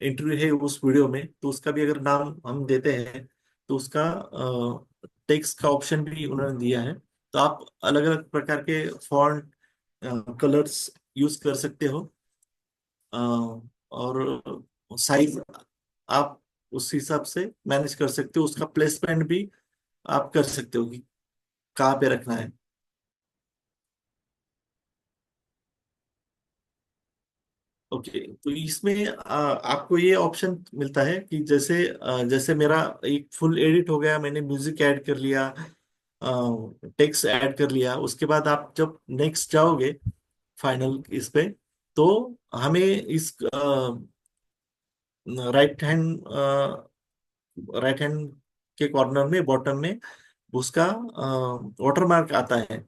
B: इंटरव्यू है उस वीडियो में, तो उसका भी अगर नाम हम देते हैं तो उसका टेक्स्ट का ऑप्शन भी उन्होंने दिया है। तो आप अलग अलग प्रकार के फॉन्ट कलर्स यूज कर सकते हो। और साइज आप उस हिसाब से मैनेज कर सकते हो, उसका प्लेसमेंट भी आप कर सकते हो कि कहाँ पे रखना है। ओके, तो इसमें आपको ये ऑप्शन मिलता है कि जैसे मेरा एक फुल एडिट हो गया, मैंने म्यूजिक ऐड कर लिया, टेक्स्ट ऐड कर लिया, उसके बाद आप जब नेक्स्ट जाओगे फाइनल इस पे, तो हमें इस राइट हैंड राइट हैंड के कॉर्नर में बॉटम में उसका वाटर मार्क आता है।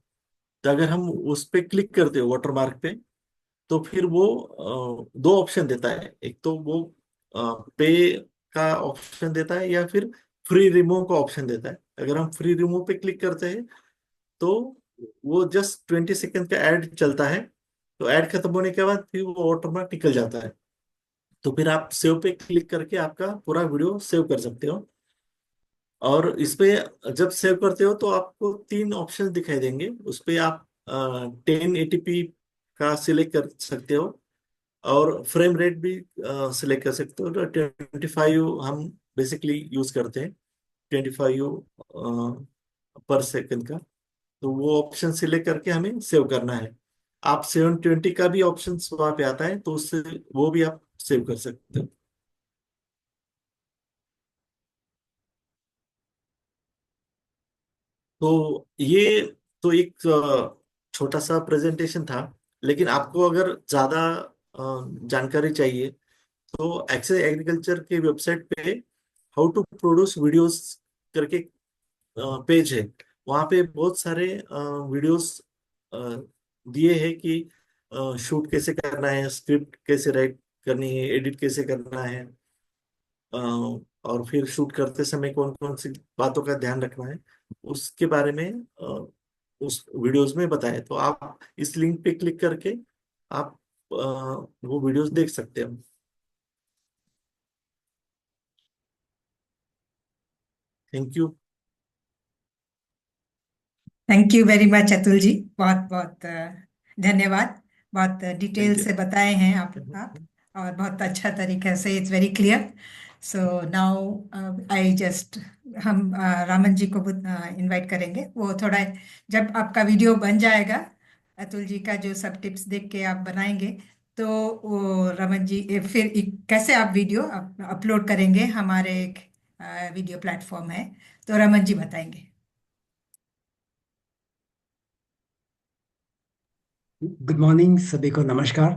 B: तो अगर हम उस पे क्लिक करते हो वाटर मार्क पे, तो फिर वो 2 ऑप्शन देता है। एक तो वो पे का ऑप्शन देता है या फिर फ्री रिमूव का ऑप्शन देता है। अगर हम फ्री रिमूव पे क्लिक करते हैं तो वो जस्ट 20 सेकंड का एड चलता है। तो एड खत्म होने के बाद फिर वो ऑटोमेटिक निकल जाता है। तो फिर आप सेव पे क्लिक करके आपका पूरा वीडियो सेव कर सकते हो। और इस पे जब सेव करते हो तो आपको तीन ऑप्शन दिखाई देंगे। उस पे आप 1080p का सिलेक्ट कर सकते हो, और फ्रेम रेट भी सिलेक्ट कर सकते हो। तो 25 हम बेसिकली यूज करते हैं, 25 पर सेकंड का। तो वो ऑप्शन सिलेक्ट करके हमें सेव करना है। आप 720 का भी ऑप्शन वहां पे आता है, तो उससे वो भी आप सेव कर सकते हो। तो ये तो एक छोटा सा प्रेजेंटेशन था। लेकिन आपको अगर ज्यादा जानकारी चाहिए तो एक्सेस एग्रीकल्चर के वेबसाइट पे हाउ टू प्रोड्यूस वीडियोस करके पेज है। वहाँ पे बहुत सारे वीडियोस दिए हैं कि शूट कैसे करना है, स्क्रिप्ट कैसे राइट करनी है, एडिट कैसे करना है, और फिर शूट करते समय कौन कौन सी बातों का ध्यान रखना है, उसके बारे में उस वीडियोस में बताया। तो आप इस लिंक पे क्लिक करके आप वो वीडियोस देख सकते हो। Thank you.
A: Thank you very much Atul ji. बहुत बहुत धन्यवाद। बहुत डिटेल
B: थैंक यू।
A: से बताए हैं आप और बहुत अच्छा तरीके से, it's very clear. So now I just हम रामन जी को इनवाइट करेंगे। वो थोड़ा जब आपका वीडियो बन जाएगा, अतुल जी का जो सब टिप्स देख के आप बनाएंगे, तो वो रमन जी फिर कैसे आप वीडियो अपलोड करेंगे, हमारे एक वीडियो प्लेटफॉर्म है, तो रमन जी बताएंगे।
C: गुड मॉर्निंग, सभी को नमस्कार।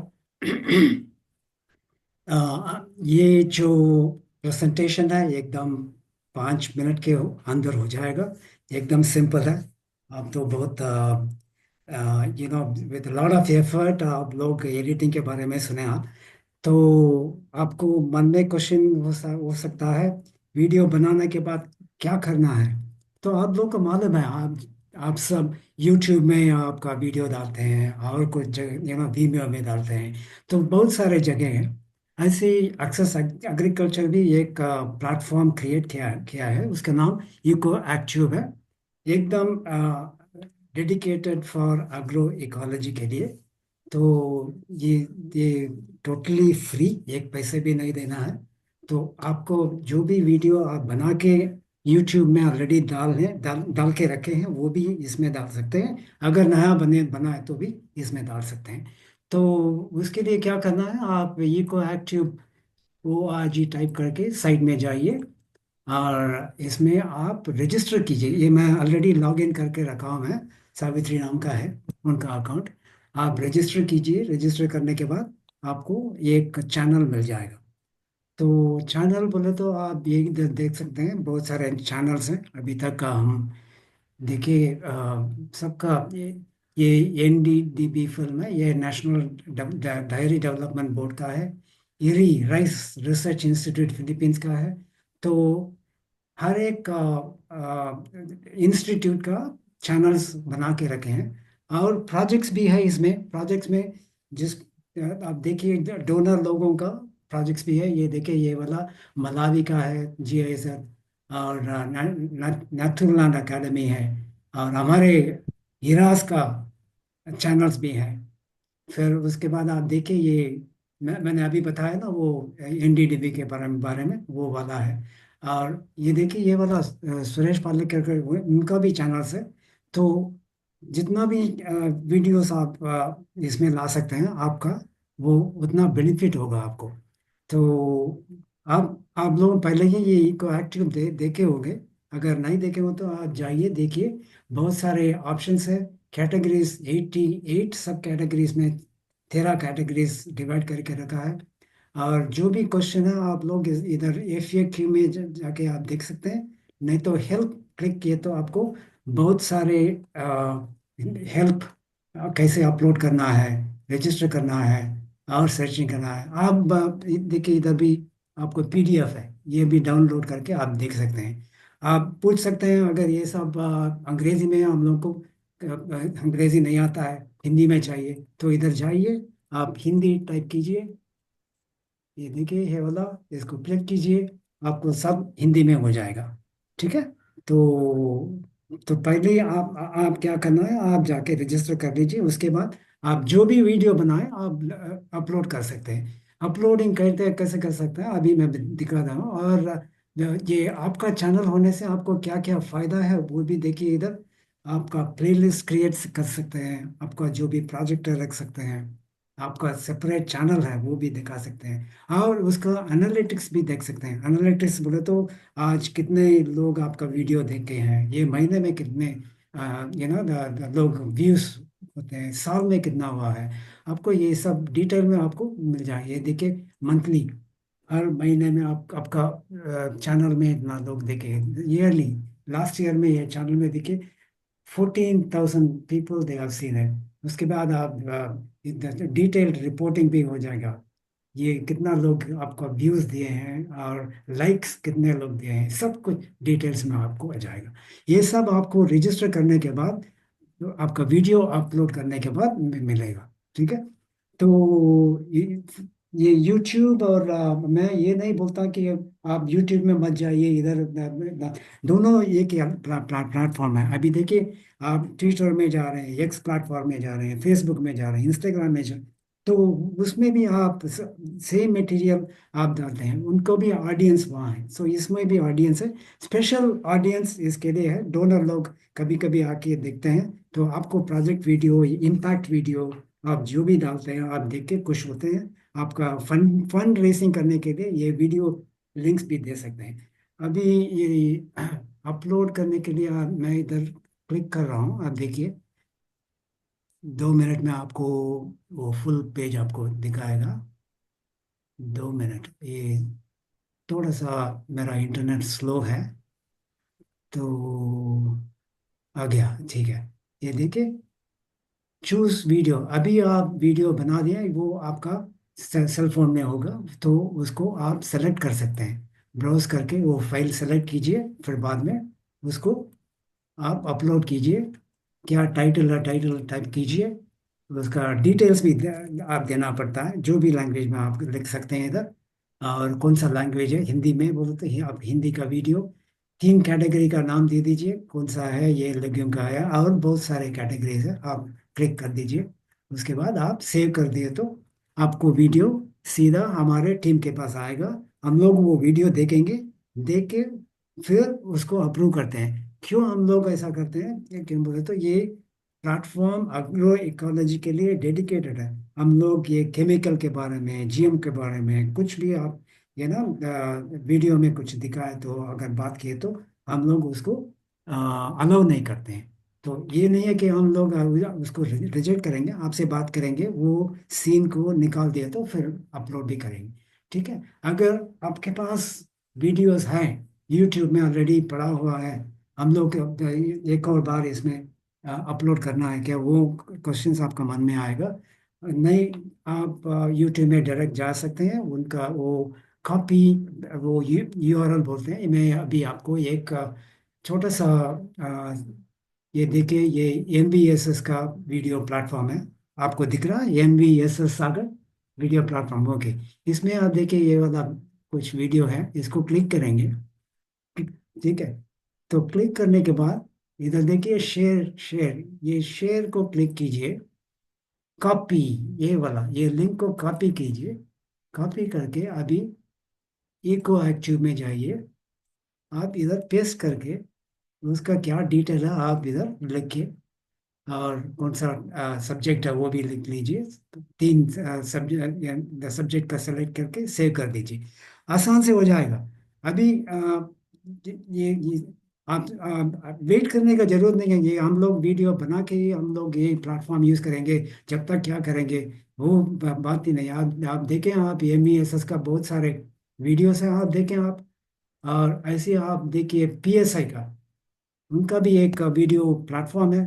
C: ये जो प्रेजेंटेशन है एकदम 5 मिनट के अंदर हो जाएगा। एकदम सिंपल है। आप तो बहुत विद लॉट ऑफ एफर्ट आप लोग एडिटिंग के बारे में सुने आप। तो आपको मन में क्वेश्चन हो सकता है, वीडियो बनाने के बाद क्या करना है। तो आप लोग को मालूम है, आप सब यूट्यूब में आपका वीडियो डालते हैं और कुछ जगह वीडियो में डालते हैं। तो बहुत सारे जगह हैं। ऐसे ही एक्सेस एग्रीकल्चर भी एक प्लेटफॉर्म क्रिएट किया है, उसका नाम इको एक्ट्यूब है। एकदम डेडिकेटेड फॉर एग्रो इकोलॉजी के लिए। तो ये ये टोटली फ्री, एक पैसे भी नहीं देना है। तो आपको जो भी वीडियो आप बना के यूट्यूब में ऑलरेडी डाल के रखे हैं वो भी इसमें डाल सकते हैं। अगर नया बना है तो भी इसमें डाल सकते हैं। तो उसके लिए क्या करना है, आप इको एक्टिव ORG टाइप करके साइट में जाइए और इसमें आप रजिस्टर कीजिए। ये मैं ऑलरेडी लॉग इन करके रखा हूँ, मैं सावित्री नाम का है उनका अकाउंट। आप रजिस्टर कीजिए। रजिस्टर करने के बाद आपको एक चैनल मिल जाएगा। तो चैनल बोले तो आप ये देख सकते हैं, बहुत सारे चैनल्स हैं अभी तक का। हम देखिए सबका ये NDDB फिल्म है, ये नेशनल डायरी डेवलपमेंट बोर्ड का है। Eri rice research institute Philippines का है। तो हर एक इंस्टीट्यूट का चैनल्स बना के रखे हैं और प्रोजेक्ट्स भी है इसमें। प्रोजेक्ट्स में जिस आप देखिए डोनर लोगों का प्रोजेक्ट्स भी है। ये देखिए ये वाला मलावी का है GIZ, और नेथरलैंड एकेडमी है, और हमारे हिरास का चैनल्स भी हैं। फिर उसके बाद आप देखिए ये मैंने अभी बताया ना, वो NDDB के बारे में वो वाला है। और ये देखिए ये वाला सुरेश पालेकर का उनका भी चैनल्स है। तो जितना भी वीडियोस आप इसमें ला सकते हैं, आपका वो उतना बेनिफिट होगा आपको। तो आप लोग पहले ही ये इको एक्टिव देखे होंगे। अगर नहीं देखे हो तो आप जाइए देखिए। बहुत सारे ऑप्शंस है। कैटेगरीज 88 सब कैटेगरीज में 13 कैटेगरीज डिवाइड करके रखा है। और जो भी क्वेश्चन है आप लोग इधर FAQ में जाके आप देख सकते हैं। नहीं तो हेल्प क्लिक किए तो आपको बहुत सारे हेल्प, कैसे अपलोड करना है, रजिस्टर करना है और सर्चिंग करना है। आप देखिए इधर भी आपको पीडीएफ है, ये भी डाउनलोड करके आप देख सकते हैं। आप पूछ सकते हैं अगर ये सब अंग्रेजी में है, हम लोग को अंग्रेजी नहीं आता है, हिंदी में चाहिए, तो इधर जाइए, आप हिंदी टाइप कीजिए, ये देखिए ये वाला, इसको क्लिक कीजिए, आपको सब हिंदी में हो जाएगा। ठीक है। तो पहले ही आप क्या करना है, आप जाके रजिस्टर कर लीजिए, उसके बाद आप जो भी वीडियो बनाए आप अपलोड कर सकते हैं। अपलोडिंग करते कैसे कर सकते हैं अभी मैं दिखा रहा हूँ। और ये आपका चैनल होने से आपको क्या क्या फ़ायदा है वो भी देखिए इधर। आपका प्लेलिस्ट क्रिएट कर सकते हैं, आपका जो भी प्रोजेक्ट रख सकते हैं, आपका सेपरेट चैनल है वो भी दिखा सकते हैं, और उसका एनालिटिक्स भी देख सकते हैं। एनालिटिक्स बोले तो आज कितने लोग आपका वीडियो देखे हैं, ये महीने में कितने लोग व्यूज होते हैं, साल में कितना हुआ है, आपको ये सब डिटेल में आपको मिल जाए। ये देखिए मंथली, हर महीने में आपका चैनल में इतना लोग देखे, ईयरली, लास्ट ईयर में ये चैनल में देखे 14,000 पीपल दे हैव सीन है। उसके बाद आप डिटेल्ड रिपोर्टिंग भी हो जाएगा, ये कितना लोग आपको व्यूज दिए हैं और लाइक्स कितने लोग दिए हैं, सब कुछ डिटेल्स में आपको आ जाएगा। ये सब आपको रजिस्टर करने के बाद, तो आपका वीडियो अपलोड करने के बाद मिलेगा। ठीक है। तो ये YouTube और मैं ये नहीं बोलता कि आप YouTube में मत जाइए, इधर दोनों एक ही प्लेटफॉर्म है। अभी देखिए, आप ट्विटर में जा रहे हैं, एक्स प्लेटफॉर्म में जा रहे हैं, फेसबुक में जा रहे हैं, इंस्टाग्राम में जा, तो उसमें भी आप सेम मटेरियल आप डालते हैं, उनको भी ऑडियंस वहाँ है, सो इसमें भी ऑडियंस है। स्पेशल ऑडियंस इसके लिए है, डोनर लोग कभी कभी आके देखते हैं, तो आपको प्रोजेक्ट वीडियो, इम्पैक्ट वीडियो आप जो भी डालते हैं आप देख के खुश होते हैं। आपका फंड रेसिंग करने के लिए ये वीडियो लिंक्स भी दे सकते हैं। अभी ये अपलोड करने के लिए मैं इधर क्लिक कर रहा हूँ, आप देखिए 2 मिनट में आपको वो फुल पेज आपको दिखाएगा। 2 मिनट, ये थोड़ा सा मेरा इंटरनेट स्लो है, तो आ गया, ठीक है। ये देखिए, चूज वीडियो, अभी आप वीडियो बना दिए, वो आपका सेल फोन में होगा, तो उसको आप सेलेक्ट कर सकते हैं, ब्राउज करके वो फाइल सेलेक्ट कीजिए, फिर बाद में उसको आप अपलोड कीजिए। क्या टाइटल है, टाइटल टाइप कीजिए, उसका डिटेल्स भी आप देना पड़ता है, जो भी लैंग्वेज में आप लिख सकते हैं इधर। और कौन सा लैंग्वेज है, हिंदी में बोलते हैं आप हिंदी का वीडियो, 3 कैटेगरी का नाम दे दीजिए, कौन सा है, ये लेग्यूम का है, और बहुत सारे कैटेगरीज है, आप क्लिक कर दीजिए। उसके बाद आप सेव कर दिए तो आपको वीडियो सीधा हमारे टीम के पास आएगा, हम लोग वो वीडियो देखेंगे, देख के फिर उसको अप्रूव करते हैं। क्यों हम लोग ऐसा करते हैं, क्यों बोले तो ये प्लेटफॉर्म अग्रो इकोलॉजी के लिए डेडिकेटेड है। हम लोग ये केमिकल के बारे में, जीएम के बारे में कुछ भी आप ये ना वीडियो में कुछ दिखाए तो अगर बात किए तो हम लोग उसको अलाउ नहीं करते हैं। तो ये नहीं है कि हम लोग उसको रिजेक्ट करेंगे, आपसे बात करेंगे, वो सीन को निकाल दिया तो फिर अपलोड भी करेंगे। ठीक है। अगर आपके पास वीडियोस हैं, यूट्यूब में ऑलरेडी पड़ा हुआ है, हम लोग एक और बार इसमें अपलोड करना है क्या, वो क्वेश्चंस आपका मन में आएगा। नहीं, आप यूट्यूब में डायरेक्ट जा सकते हैं, उनका वो कॉपी, वो यूआरएल बोलते हैं। मैं अभी आपको एक छोटा सा ये देखिए, ये MVSS का वीडियो प्लेटफॉर्म है, आपको दिख रहा है MVSS सागर वीडियो प्लेटफॉर्म, ओके। इसमें आप देखिए ये वाला कुछ वीडियो है, इसको क्लिक करेंगे। ठीक है। तो क्लिक करने के बाद इधर देखिए शेयर, शेयर, ये शेयर को क्लिक कीजिए, कॉपी, ये वाला, ये लिंक को कॉपी कीजिए। कॉपी करके अभी इको एक्टिव में जाइए, आप इधर पेस्ट करके उसका क्या डिटेल है आप इधर लिखिए, और कौन सा सब्जेक्ट है वो भी लिख लीजिए। तो 3 सब्जेक्ट, सब्जेक्ट का सेलेक्ट करके सेव कर दीजिए, आसान से हो जाएगा। अभी ये आप वेट करने का जरूरत नहीं है, ये हम लोग वीडियो बना के ही हम लोग ये प्लेटफॉर्म यूज़ करेंगे, जब तक क्या करेंगे वो बात ही नहीं। आप देखें, आप MVSS का बहुत सारे वीडियोस हैं, आप देखें आप। और ऐसे आप देखिए PSI का, उनका भी एक वीडियो प्लेटफॉर्म है,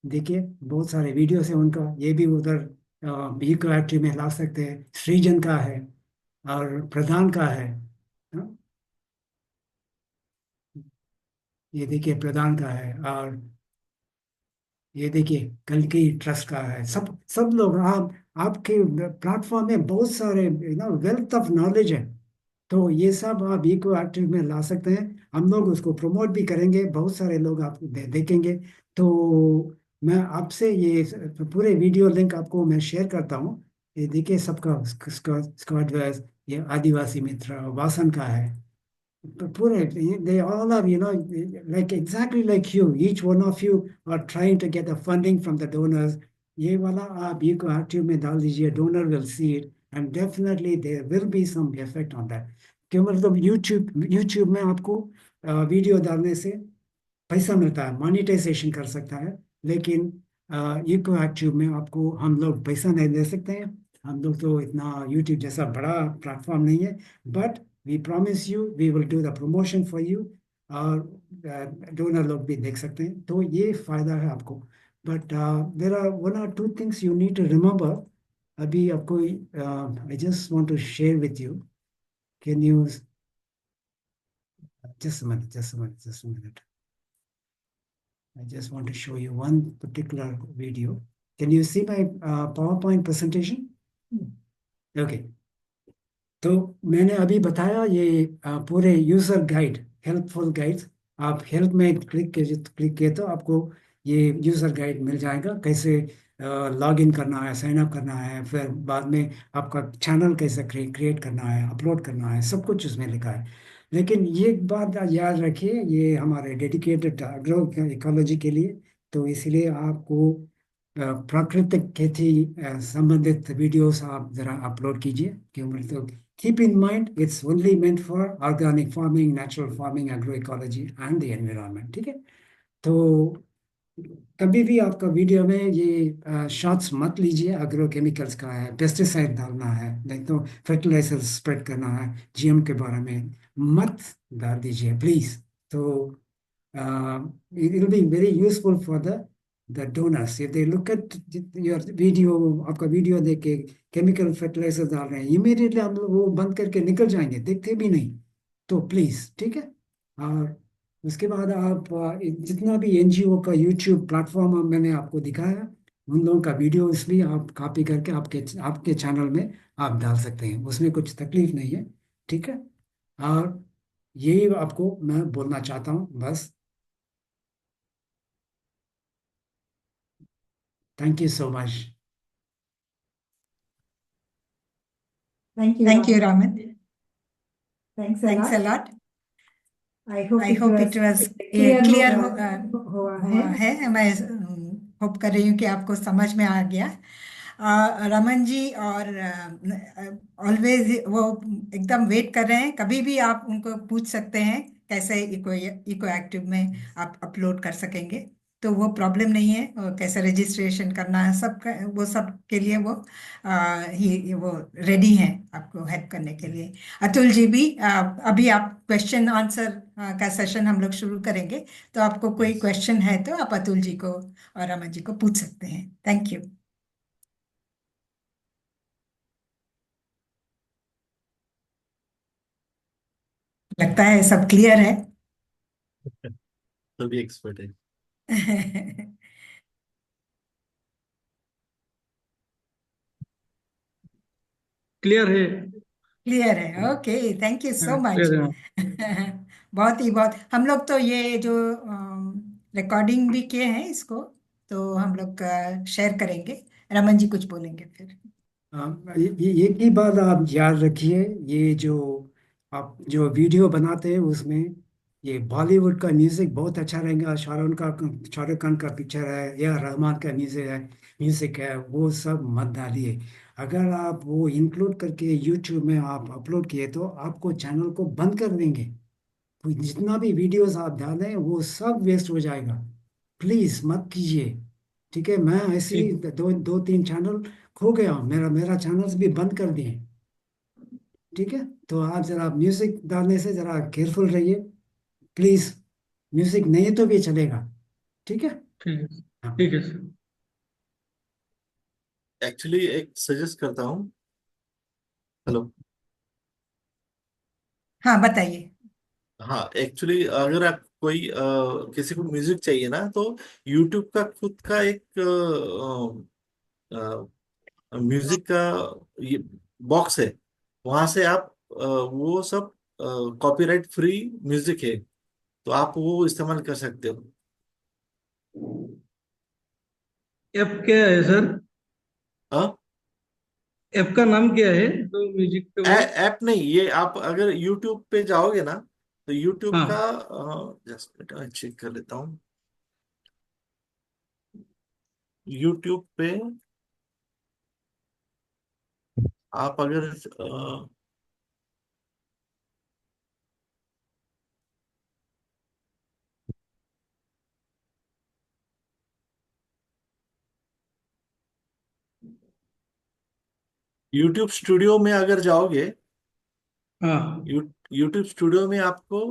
C: देखिए बहुत सारे वीडियोस हैं उनका, ये भी उधर इको एक्टिव में ला सकते हैं। सृजन का है, और प्रधान का है। हाँ, ये देखिए प्रधान का है, और ये देखिए कल की ट्रस्ट का है। सब सब लोग, आप आपके प्लेटफॉर्म में बहुत सारे वेल्थ ऑफ नॉलेज है। तो ये सब आप इको एक्टिव में ला सकते हैं। हम लोग उसको प्रमोट भी करेंगे, बहुत सारे लोग आप देखेंगे। तो मैं आपसे ये पूरे वीडियो लिंक आपको मैं शेयर करता हूँ। ये देखिए सबका स्क्वाड, ये आदिवासी मित्र वासन का है। पूरे, they all are, like exactly like you. Each one of you are trying to get the funding from the donors. ये वाला आप इको एक्टिव में डाल दीजिए, donor will see it and definitely there will be some effect on that. क्यों, मतलब YouTube में आपको वीडियो डालने से पैसा मिलता है, मोनेटाइजेशन कर सकता है। लेकिन इको एक्टिव में आपको हम लोग पैसा नहीं दे सकते हैं। हम लोग तो इतना यूट्यूब जैसा बड़ा प्लेटफॉर्म नहीं है। But we promise you we will do the promotion for you. और डोनर लोग भी देख सकते हैं, तो ये फायदा है आपको। बट देर आर वन और two things you need to remember. अभी आपको I just want to share with you. Can you just minute. I just want to show you one particular video. Can you see my PowerPoint presentation? Okay. तो मैंने अभी बताया ये पूरे user guide, helpful guides. आप help में click किए तो आपको ये यूजर गाइड मिल जाएगा, कैसे लॉग इन करना है, साइन अप करना है, फिर बाद में आपका चैनल कैसे क्रिएट करना है, अपलोड करना है, सब कुछ उसमें लिखा है। लेकिन ये बात याद रखिए, ये हमारे डेडिकेटेड एग्रो इकोलॉजी के लिए। तो इसलिए आपको प्राकृतिक खेती संबंधित वीडियोस आप जरा अपलोड कीजिए। क्यों बोलते हो, keep in mind it's only meant for organic farming, natural farming, agroecology and the environment। ठीक है। तो कभी भी आपका वीडियो में ये शॉट्स मत लीजिए, एग्रो केमिकल्स का है, पेस्टिसाइड डालना है, नहीं तो फर्टिलाइजर स्प्रेड करना है, जीएम के बारे में मत डाल दीजिए प्लीज। तो it will be very useful for the donors if they look at your video। आपका वीडियो देख के केमिकल फर्टिलाइजर डाल रहे हैं, इमीडिएटली हम लोग वो बंद करके निकल जाएंगे, देखते भी नहीं। तो प्लीज, ठीक है। और उसके बाद आप जितना भी एनजीओ का यूट्यूब प्लेटफॉर्म मैंने आपको दिखाया, उन लोगों का वीडियो इसलिए आप कॉपी करके आपके आपके चैनल में आप डाल सकते हैं, उसमें कुछ तकलीफ नहीं है। ठीक है। और यही आपको मैं बोलना चाहता हूँ बस। Thank you so much.
D: Thank you,
A: Thank you,
D: Raman.
A: Raman.
D: Thanks a
A: Thanks a
D: lot.
A: lot.
D: I hope
A: I
D: it
A: hope
D: was
A: it was
D: clear
A: clear
D: हुआ
A: हुआ
D: है।
A: है। मैं होप कर रही हूँ कि आपको समझ में आ गया। रमन जी और ऑलवेज वो एकदम वेट कर रहे हैं, कभी भी आप उनको पूछ सकते हैं कैसे इको इको एक्टिव में आप अपलोड कर सकेंगे। तो वो प्रॉब्लम नहीं है, और कैसे रजिस्ट्रेशन करना है सब वो सब के लिए वो वो रेडी हैं आपको हेल्प करने के लिए। अतुल जी भी अभी आप क्वेश्चन आंसर का सेशन हम लोग शुरू करेंगे, तो आपको कोई क्वेश्चन है तो आप अतुल जी को और रमन जी को पूछ सकते हैं। Thank you. लगता है सब क्लियर है।
B: सभी एक्सपर्ट है।
E: क्लियर है।
A: क्लियर है, okay, thank you so much.
E: Clear है।
A: बहुत हम लोग तो ये जो रिकॉर्डिंग भी किए हैं इसको, तो हम लोग शेयर करेंगे। रमन जी कुछ बोलेंगे फिर।
C: ये एक ही बात आप याद रखिए, ये जो आप जो वीडियो बनाते हैं उसमें ये बॉलीवुड का म्यूजिक बहुत अच्छा रहेगा। शाहरुख खान का पिक्चर है या रहमान का म्यूजिक है, वो सब मत डालिए। अगर आप वो इंक्लूड करके यूट्यूब में आप अपलोड किए तो आपको चैनल को बंद कर देंगे। तो जितना भी वीडियोस आप डालें वो सब वेस्ट हो जाएगा। प्लीज मत कीजिए। ठीक है। मैं ऐसे ही
E: ठीक।
C: दो दो तीन चैनल खो गया हूँ, मेरा मेरा चैनल्स भी बंद कर दिए। ठीक है। तो आप जरा म्यूजिक डालने से जरा केयरफुल रहिए प्लीज। म्यूजिक नहीं तो भी चलेगा। ठीक है।
E: ठीक है।
C: हाँ।
E: ठीक है सर।
B: एक्चुअली एक सजेस्ट करता हूँ। हेलो।
A: हाँ बताइए।
B: हाँ, एक्चुअली अगर आप कोई किसी को म्यूजिक चाहिए ना, तो यूट्यूब का खुद का एक म्यूजिक का ये बॉक्स है। वहां से आप वो सब कॉपीराइट फ्री म्यूजिक है, तो आप वो इस्तेमाल कर सकते हो।
E: ऐप क्या है सर?
B: हाँ,
E: ऐप का नाम क्या है तो म्यूजिक पे वो?
B: ऐप नहीं, ये आप अगर यूट्यूब पे जाओगे ना, तो यूट्यूब का
E: हाँ।
B: जस्ट चेक कर लेता हूँ। यूट्यूब पे आप अगर यूट्यूब स्टूडियो में अगर जाओगे,
E: हाँ।
B: यूट्यूब स्टूडियो में आपको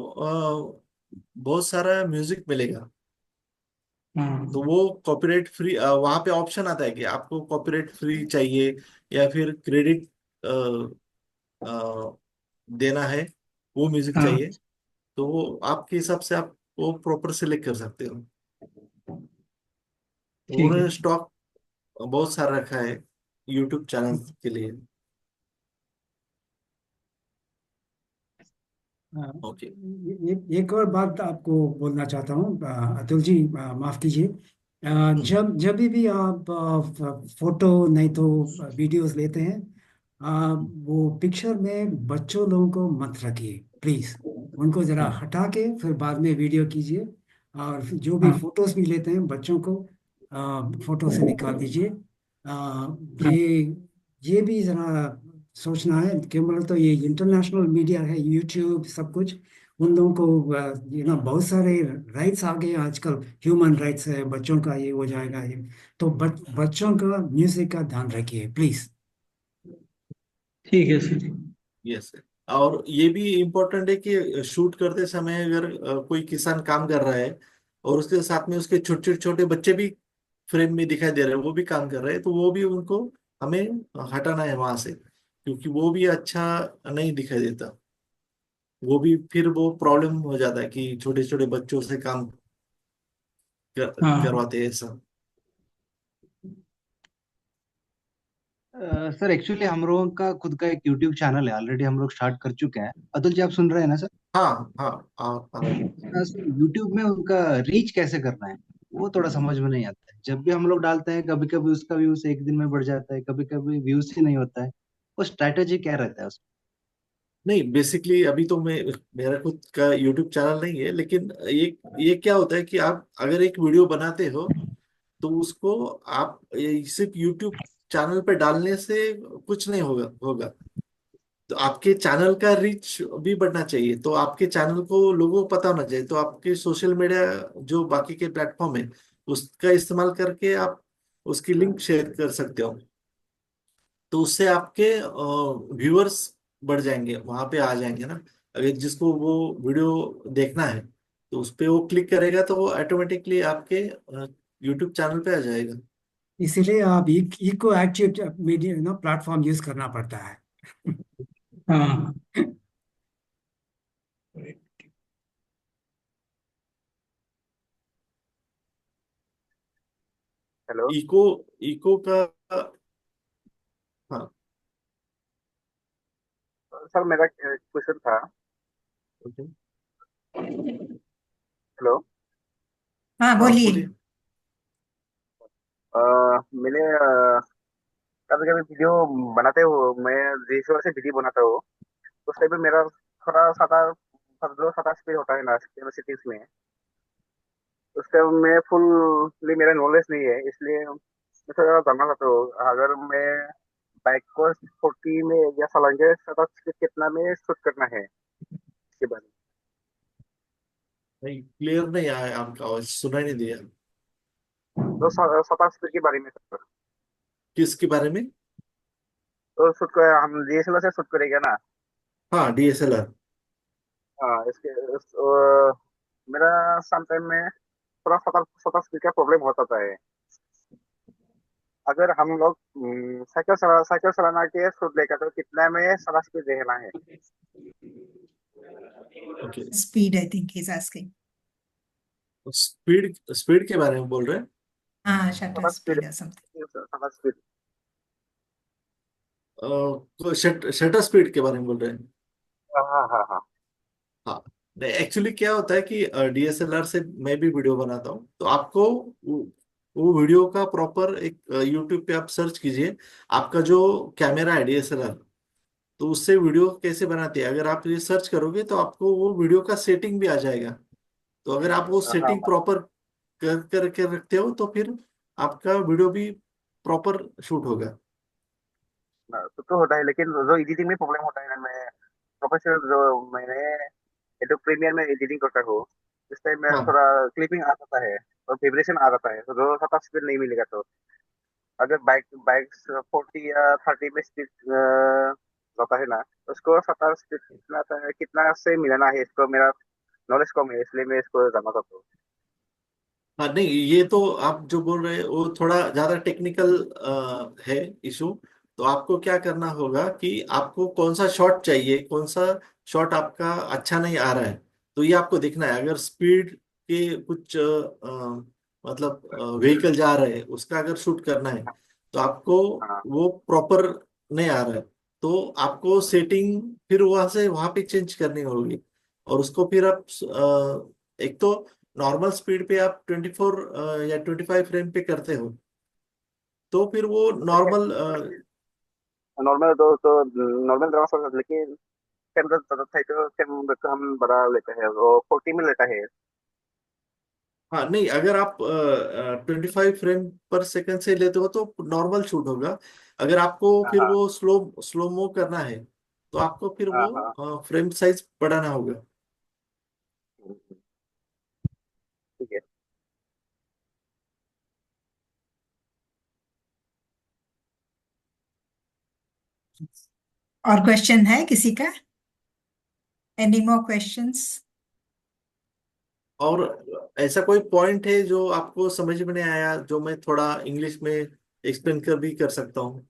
B: बहुत सारा म्यूजिक मिलेगा। तो
E: हाँ।
B: वो कॉपीराइट फ्री, वहां पे ऑप्शन आता है कि आपको कॉपीराइट फ्री चाहिए या फिर क्रेडिट देना है, वो म्यूजिक
E: हाँ।
B: चाहिए। तो वो आपके हिसाब से आप वो प्रॉपर सिलेक्ट कर सकते हो। तो
E: ठीक है।
B: उन्होंने स्टॉक बहुत सारा रखा है यूट्यूब चैनल के लिए।
C: हाँ,
B: ओके।
C: एक और बात आपको बोलना चाहता हूँ, अतुल जी, माफ कीजिए।
B: हम्म।
C: जब भी आप फोटो नहीं तो वीडियोस लेते हैं, वो पिक्चर में बच्चों लोगों को मत रखिए प्लीज। उनको जरा
B: हम्म।
C: हटा के फिर बाद में वीडियो कीजिए। और फिर जो भी
E: हाँ।
C: फोटोज भी लेते हैं बच्चों को फोटो से निकाल दीजिए।
E: हाँ।
C: ये भी जरा सोचना है, केवल तो ये इंटरनेशनल मीडिया है, यूट्यूब सब कुछ, उन लोगों को बहुत सारे राइट्स आ गए आजकल। ह्यूमन राइट्स है, बच्चों का ये हो जाएगा ये। तो बच्चों का म्यूजिक का ध्यान रखिए प्लीज।
E: ठीक है सर।
B: यस। और ये भी इम्पोर्टेंट है कि शूट करते समय अगर कोई किसान काम कर रहा है और उसके साथ में उसके छोटे छोटे छोटे बच्चे भी फ्रेम में दिखाई दे रहे हैं, वो भी काम कर रहे हैं, तो वो भी उनको हमें हटाना है वहां से, क्योंकि वो भी अच्छा नहीं दिखाई देता। वो भी फिर वो प्रॉब्लम हो जाता है कि छोटे छोटे बच्चों से काम
E: हाँ।
B: करवाते हैं ऐसा।
F: सर एक्चुअली हम लोगों का खुद का एक यूट्यूब चैनल है, ऑलरेडी हम लोग स्टार्ट कर चुके हैं। अतुल जी आप सुन रहे हैं ना सर?
B: हाँ हाँ, हाँ।
F: सर यूट्यूब में उनका रीच कैसे करना है वो थोड़ा समझ में नहीं आता है। जब भी हम लोग डालते हैं कभी कभी उसका व्यूज एक दिन में बढ़ जाता है, कभी कभी व्यूज ही नहीं होता है। वो स्ट्रैटेजी क्या रहता है उसका?
B: नहीं, बेसिकली अभी तो मेरा खुद का यूट्यूब चैनल नहीं है, लेकिन ये क्या होता है कि आप अगर एक वीडियो बनाते हो, तो उसको आप सिर्फ यूट्यूब चैनल पे डालने से कुछ नहीं होगा होगा। तो आपके चैनल का रीच भी बढ़ना चाहिए, तो आपके चैनल को लोगों को पता होना चाहिए, तो आपके सोशल मीडिया जो बाकी के प्लेटफॉर्म है उसका इस्तेमाल करके आप उसकी लिंक शेयर कर सकते हो। तो उससे आपके व्यूअर्स बढ़ जाएंगे, वहां पे आ जाएंगे ना। अगर जिसको वो वीडियो देखना है, तो उस पे वो क्लिक करेगा, तो वो ऑटोमेटिकली आपके यूट्यूब चैनल पे आ जाएगा।
C: इसीलिए आप eco active media platform use करना पड़ता है।
E: हाँ।
G: हेलो।
B: इको इको का। हाँ।
G: सर मेरा क्वेश्चन था।
B: ओके।
G: हेलो।
A: हाँ
B: हाँ,
A: बोलिए।
B: बोलिए।
G: मैंने कभी कभी वीडियो बनाते हो, मैं जिस वजह से वीडियो बनाता हूँ उस टाइम पे मेरा थोड़ा सादा जो सादा स्पीड होता है ना सेटिंग्स में, उस टाइम में फुल्ली मेरा नॉलेज नहीं है, इसलिए मैं थोड़ा जानना चाहता हूँ। अगर मैं बाइक को 40 में या चलाएंगे सादा स्पीड कितना में शूट करना है इसके बारे
B: नहीं, क्लियर नहीं आया, आपका आवाज सुनाई नहीं दिया।
G: में, तो सादा स्पीड के बारे में सर।
B: किसके बारे में?
G: तो शूट कर हम डीएसएलआर से शूट करेंगे ना।
B: हाँ, डीएसएलआर।
G: हाँ मेरा सम टाइम में थोड़ा सतर्क सतर्क स्पीड का प्रॉब्लम हो जाता है। अगर हम लोग साइकिल चलाना के शूट लेकर तो कितना में सारा स्पीड रहना है?
B: Okay,
A: speed, I think he's asking.
B: Speed speed के बारे में बोल रहे हैं।
A: Shutter
G: shutter speed,
A: speed or something.
G: shutter speed.
B: Shutter speed के बारे में बोल रहे हैं।
G: हाँ हाँ हाँ।
B: हाँ, नहीं एक्चुअली क्या होता है कि डीएसएलआर से मैं भी वीडियो बनाता हूँ, तो आपको वो वीडियो का प्रॉपर एक यूट्यूब पे आप सर्च कीजिए, आपका जो कैमरा है डीएसएलआर, तो उससे वीडियो कैसे बनाते हैं, अगर आप ये सर्च करोगे तो आपको वो वीडियो का सेटिंग भी आ जाएगा। तो अगर आप वो
G: हाँ
B: सेटिंग प्रॉपर करके रखते हो तो फिर आपका वीडियो भी प्रॉपर शूट होगा।
G: हाँ, तो होता है, लेकिन जो एडिटिंग में प्रॉब्लम होता है ना, मैं प्रोफेशनल जो मैंने एडोब प्रीमियर में एडिटिंग करता हूँ, इस टाइम में
B: हाँ
G: थोड़ा क्लिपिंग आ जाता है और वाइब्रेशन आ जाता है, तो जो शटर स्पीड नहीं मिलेगा। तो अगर बाइक बाइक 40 या 30 में स्पीड जाता है ना, तो उसको शटर स्पीड कितना कितना से मिलाना है, इसको मेरा नॉलेज कम है, इसलिए मैं इसको जानना चाहता हूँ।
B: हाँ, नहीं ये तो आप जो बोल रहे हैं वो थोड़ा ज्यादा टेक्निकल है इशू। तो आपको क्या करना होगा कि आपको कौन सा शॉट चाहिए, कौन सा शॉट आपका अच्छा नहीं आ रहा है, तो ये आपको देखना है। अगर स्पीड के कुछ मतलब व्हीकल जा रहे हैं उसका अगर शूट करना है, तो आपको
G: हाँ
B: वो प्रॉपर नहीं आ रहा है, तो आपको सेटिंग फिर वहां से वहां पे चेंज करनी होगी। और उसको फिर आप एक तो नॉर्मल स्पीड पे आप 24 या 25 फ्रेम पे करते हो, तो फिर वो नॉर्मल।
G: नॉर्मल तो नॉर्मल ड्रामा सर, लेकिन कैमरा ज्यादा था तो कैमरा को हम बड़ा लेते हैं, वो 40 में लेता है।
B: हाँ, नहीं अगर आप 25 फ्रेम पर सेकंड से लेते हो तो नॉर्मल शूट होगा। अगर आपको
G: हाँ
B: फिर
G: हाँ
B: वो स्लो मो करना है, तो आपको फिर
G: हाँ हाँ।
B: वो फ्रेम साइज बढ़ाना होगा।
G: ठीक है।
A: और क्वेश्चन है किसी का? Any more questions?
B: और ऐसा कोई पॉइंट है जो आपको समझ में नहीं आया, जो मैं थोड़ा इंग्लिश में एक्सप्लेन कर भी कर सकता हूँ?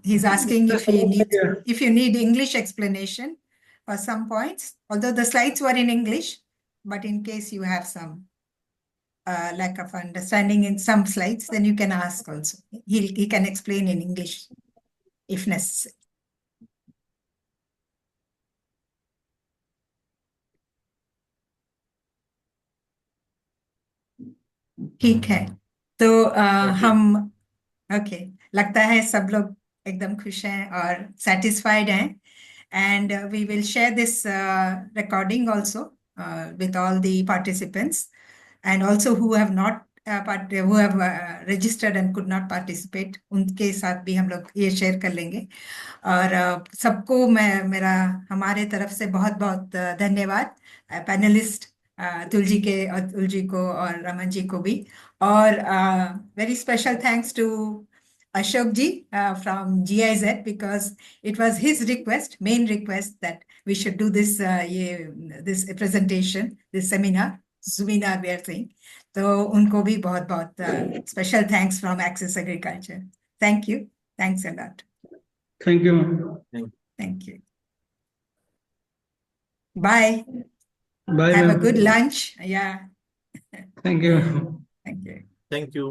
A: He's asking
E: इससे समझ में गया।
A: if you need English explanation for some points, although the slides were in English, but in case you have some lack of understanding in some slides, then you can ask also. He can explain in English if necessary. ठीक है, तो हम okay, लगता है सब लोग एकदम खुश हैं और सेटिस्फाइड हैं, and we will share this recording also with all the participants, and also who have not who have registered and could not participate, उनके साथ भी हम लोग ये शेयर कर लेंगे। और सबको मैं मेरा हमारे तरफ से बहुत बहुत धन्यवाद, पैनलिस्ट तुलजी के और तुलजी को और रमन जी को भी, और very special thanks to Ashok ji from GIZ, because it was his main request, that we should do this this presentation, this seminar we are saying. तो उनको भी बहुत बहुत special thanks from Access Agriculture. Thank you. Thanks a lot.
E: Thank you ma'am.
A: Thank you. Bye.
E: Bye
A: Have a
E: ma'am.
A: good lunch. Yeah.
E: Thank you.
A: Thank you.
B: Thank you.